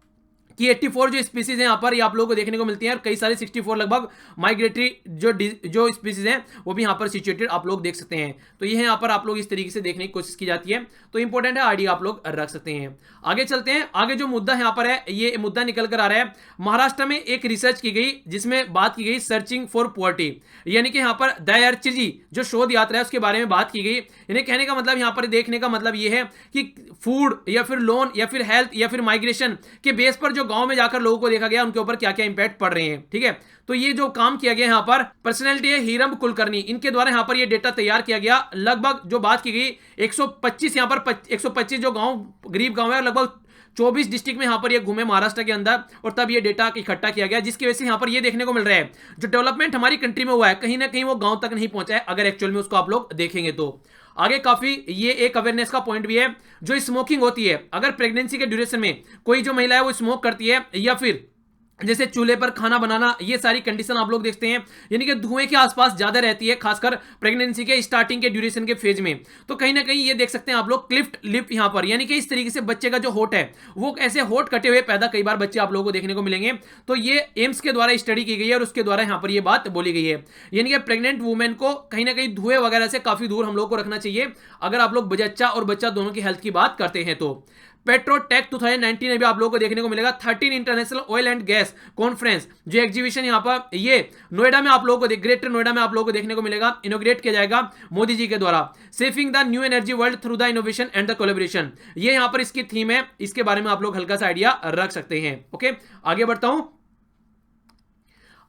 कि 84 जो स्पीसीज हैं यहाँ पर ये आप लोगों को देखने को मिलती हैं, और कई सारे 64 लगभग माइग्रेटरी जो स्पीसीज हैं वो भी यहाँ पर सिचुएटेड आप लोग देख सकते हैं। तो ये है यहाँ पर आप लोग इस तरीके से देखने की कोशिश की जाती है, तो इंपॉर्टेंट है, आइडिया आप लोग रख सकते हैं। आगे चलते हैं। आगे जो मुद्दा यहाँ पर है, ये मुद्दा निकल कर आ रहा है, महाराष्ट्र में एक रिसर्च की गई जिसमें बात की गई सर्चिंग फॉर पॉवर्टी, यानी कि यहाँ पर दयार्ची जो शोध यात्रा है उसके बारे में बात की गई। इन्हें कहने का मतलब, यहाँ पर देखने का मतलब ये है कि फूड या फिर लोन या फिर हेल्थ या फिर माइग्रेशन के बेस पर जो गांव में जाकर लोगों को देखा गया उनके ऊपर क्या क्या इंपैक्ट पड़ रहे हैं। ठीक है, तो ये जो काम किया गया यहाँ पर पर्सनैलिटी है हीरम कुलकर्णी, इनके द्वारा यहाँ पर ये डेटा तैयार किया गया। लगभग जो बात की गई 125 यहाँ पर 125 जो गांव गरीब गांव है, लगभग 24 डिस्ट्रिक्ट में यहाँ पर ये घूमे महाराष्ट्र के अंदर, और तब ये डेटा इकट्ठा किया गया, जिसकी वजह से यहाँ पर ये देखने को मिल रहा है जो डेवलपमेंट हमारी कंट्री में हुआ है कहीं ना कहीं वो गांव तक नहीं पहुंचा है, अगर एक्चुअल में उसको आप लोग देखेंगे तो। आगे काफी ये एक अवेयरनेस का पॉइंट भी है, जो स्मोकिंग होती है, अगर प्रेगनेंसी के ड्यूरेशन में कोई जो महिला है वो स्मोक करती है, या फिर जैसे चूल्हे पर खाना बनाना, ये सारी कंडीशन आप लोग देखते हैं, यानी कि धुएं के आसपास ज्यादा रहती है, खासकर प्रेगनेंसी के स्टार्टिंग के ड्यूरेशन के फेज में। तो कहीं ना कहीं ये देख सकते हैं आप लोग क्लिफ्ट लिप यहाँ पर, यानी कि इस तरीके से बच्चे का जो होठ है वो ऐसे होठ कटे हुए पैदा कई बार बच्चे आप लोगों को देखने को मिलेंगे। तो ये एम्स के द्वारा स्टडी की गई है और उसके द्वारा यहाँ पर ये बात बोली गई है, यानी कि प्रेग्नेंट वुमेन को कहीं ना कहीं धुएं वगैरह से काफी दूर हम लोग को रखना चाहिए, अगर आप लोग बच्चा और बच्चा दोनों की हेल्थ की बात करते हैं तो। पेट्रोटेक 2019 में भी आप लोगों को देखने को मिलेगा 13 international oil and gas conference, जो एग्जीबिशन यहाँ पर ये नोएडा में आप लोगों को, ग्रेटर नोएडा में आप लोगों को देखने को मिलेगा, इनोग्रेट किया जाएगा मोदी जी के द्वारा। Saving the new energy world through the innovation and the collaboration, ये यहाँ पर इसकी थीम है, इसके बारे में आप लोग हल्का सा आइडिया रख सकते हैं। ओके, आगे बढ़ता हूं।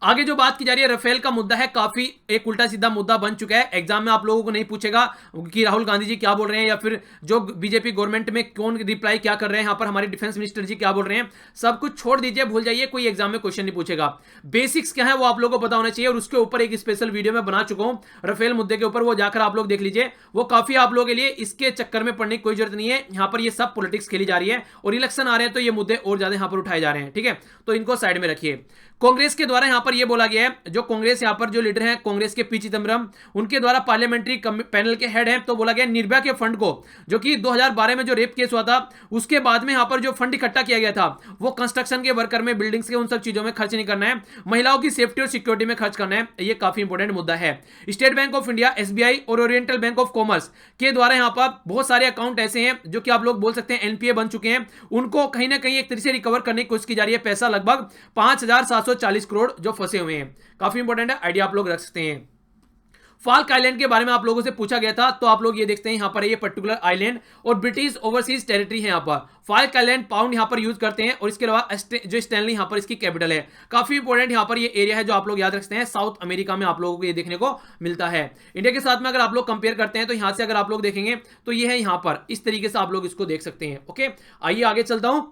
आगे जो बात की जा रही है राफेल का मुद्दा है, काफी एक उल्टा सीधा मुद्दा बन चुका है। एग्जाम में आप लोगों को नहीं पूछेगा कि राहुल गांधी जी क्या बोल रहे हैं, या फिर जो बीजेपी गवर्नमेंट में कौन रिप्लाई क्या कर रहे हैं, यहाँ पर हमारे डिफेंस मिनिस्टर जी क्या बोल रहे हैं, सब कुछ छोड़ दीजिए, भूल जाइए, कोई एग्जाम में क्वेश्चन नहीं पूछेगा। बेसिक्स क्या है वो आप लोगों को पता होना चाहिए, और उसके ऊपर एक स्पेशल वीडियो में बना चुका हूं राफेल मुद्दे के ऊपर, वो जाकर आप लोग देख लीजिए, वो काफी आप लोगों के लिए, इसके चक्कर में पड़ने की कोई जरूरत नहीं है। यहाँ पर ये सब पॉलिटिक्स खेली जा रही है और इलेक्शन आ रहे हैं तो ये मुद्दे और ज्यादा यहाँ पर उठाए जा रहे हैं। ठीक है, तो इनको साइड में रखिए। कांग्रेस के द्वारा यहां पर यह बोला गया है, जो कांग्रेस यहां पर जो लीडर हैं कांग्रेस के पी चिदम्बरम, उनके द्वारा पार्लियामेंट्री पैनल के हेड हैं, तो बोला गया निर्भया के फंड को, जो कि 2012 में जो रेप केस हुआ था उसके बाद में यहां पर जो फंड इकट्ठा किया गया था वो कंस्ट्रक्शन के वर्कर में, बिल्डिंग्स के, उन सब चीजों में खर्च नहीं करना है, महिलाओं की सेफ्टी और सिक्योरिटी में खर्च करना है। यह काफी इंपॉर्टेंट मुद्दा है। State bank of India, SBI और ओरिएंटल बैंक ऑफ कॉमर्स के द्वारा यहां पर बहुत सारे अकाउंट ऐसे हैं जो कि आप लोग बोल सकते हैं एनपीए बन चुके हैं, उनको कहीं ना कहीं एक तरीके से रिकवर करने की कोशिश की जा रही है। पैसा लगभग 5740 करोड़ जो फंसे हुए हैं, काफी इंपॉर्टेंट है, आइडिया आप लोग रख सकते हैं। फाल्क आइलैंड के बारे में आप लोगों से पूछा गया था, तो आप लोग ये देखते हैं यहाँ पर ये पर्टिकुलर आइलैंड और ब्रिटिश ओवरसीज टेरिटरी है। यहाँ पर फाल्क आइलैंड पाउंड यहाँ पर यूज करते हैं, और इसके अलावा जो स्टैनली यहाँ पर इसकी कैपिटल है। काफी इंपॉर्टेंट यहाँ पर ये एरिया है जो आप लोग याद रखते हैं, साउथ अमेरिका में आप लोगों को ये देखने को मिलता है। इंडिया के साथ में अगर आप लोग कंपेयर करते हैं तो यहाँ से अगर आप लोग देखेंगे तो ये है यहाँ पर, इस तरीके से आप लोग इसको देख सकते हैं। ओके, आइए आगे चलता हूं।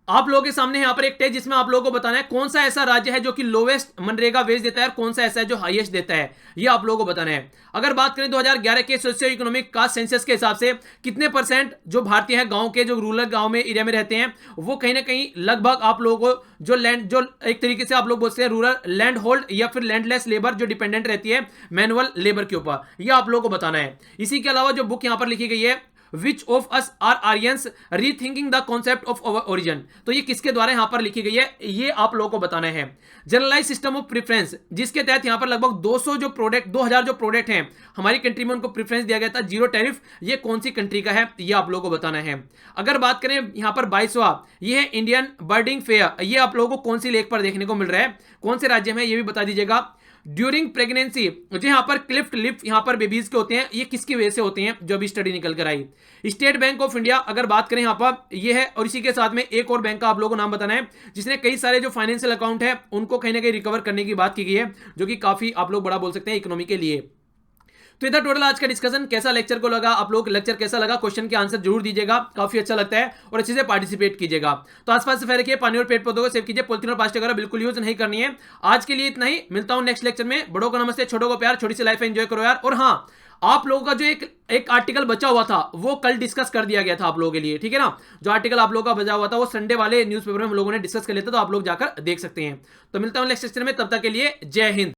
आप लोगों के सामने यहाँ पर एक टेस्ट जिसमें आप लोगों को बताना है कौन सा ऐसा राज्य है जो कि लोवेस्ट मनरेगा वेज देता है और कौन सा ऐसा है जो हाईएस्ट देता है, ये आप लोगों को बताना है। अगर बात करें 2011 के सोशियो इकोनॉमिक कास्ट सेंसस के हिसाब से कितने परसेंट जो भारतीय हैं गांव के, जो रूरल गांव में एरिया में रहते हैं, वो कहीं ना कहीं लगभग आप लोगों को जो लैंड, जो एक तरीके से आप लोग बोलते हैं रूरल लैंड होल्ड या फिर लैंडलेस लेबर जो डिपेंडेंट रहती है मैनुअल लेबर के ऊपर, ये आप लोगों को बताना है। इसी के अलावा जो बुक यहाँ पर लिखी गई है Which of us are Aryans rethinking the concept of our origin, तो ये किसके द्वारा यहां पर लिखी गई है, ये आप लोगों को बताना है। जनरलाइज सिस्टम ऑफ प्रेफरेंस, जिसके तहत यहां पर लगभग 200 जो प्रोडक्ट, 2000 जो प्रोडक्ट हैं हमारी कंट्री में उनको प्रेफरेंस दिया गया था, जीरो टैरिफ, ये कौन सी कंट्री का है, ये आप लोगों को बताना है। अगर बात करें यहां पर 22वां, ये है इंडियन बर्डिंग फेयर, ये आप लोगों को कौन सी लेक पर देखने को मिल रहा है, कौन से राज्य में, ये भी बता दीजिएगा। ड्यूरिंग प्रेगनेंसी जो यहाँ पर क्लिफ्ट लिप यहाँ पर बेबीज के होते हैं, ये किसकी वजह से होते हैं, जो अभी स्टडी निकल कर आई। स्टेट बैंक ऑफ इंडिया अगर बात करें यहाँ पर ये है, और इसी के साथ में एक और बैंक का आप लोगों को नाम बताना है जिसने कई सारे जो फाइनेंशियल अकाउंट है उनको कहीं ना कहीं रिकवर करने की बात की गई है, जो कि काफी आप लोग बड़ा बोल सकते हैं इकोनॉमी के लिए। तो इधर टोटल आज का डिस्कशन कैसा लेक्चर को लगा, आप लोग को लेक्चर कैसा लगा, क्वेश्चन के आंसर जरूर दीजिएगा, काफी अच्छा लगता है, और अच्छे से पार्टिसिपेट कीजिएगा। तो आसपास से रखिए, पानी और पेड़ पौधों को सेव कीजिए, पॉलिथीन और प्लास्टिक वगैरह बिल्कुल यूज नहीं करनी है। आज के लिए इतना ही, मिलता हूं नेक्स्ट लेक्चर में। बड़ों को नमस्ते, छोटों को प्यार, छोटी सी लाइफ एंजॉय करो यार। और हाँ, आप लोगों का जो एक आर्टिकल बचा हुआ था वो कल डिस्कस कर दिया गया था आप लोगों के लिए, ठीक है ना। जो आर्टिकल आप लोगों का बचा हुआ था वो संडे वाले न्यूज़पेपर में हम लोगों ने डिस्कस कर लिया था, तो आप लोग जाकर देख सकते हैं। तो मिलता हूं नेक्स्ट लेक्चर में, तब तक के लिए जय हिंद।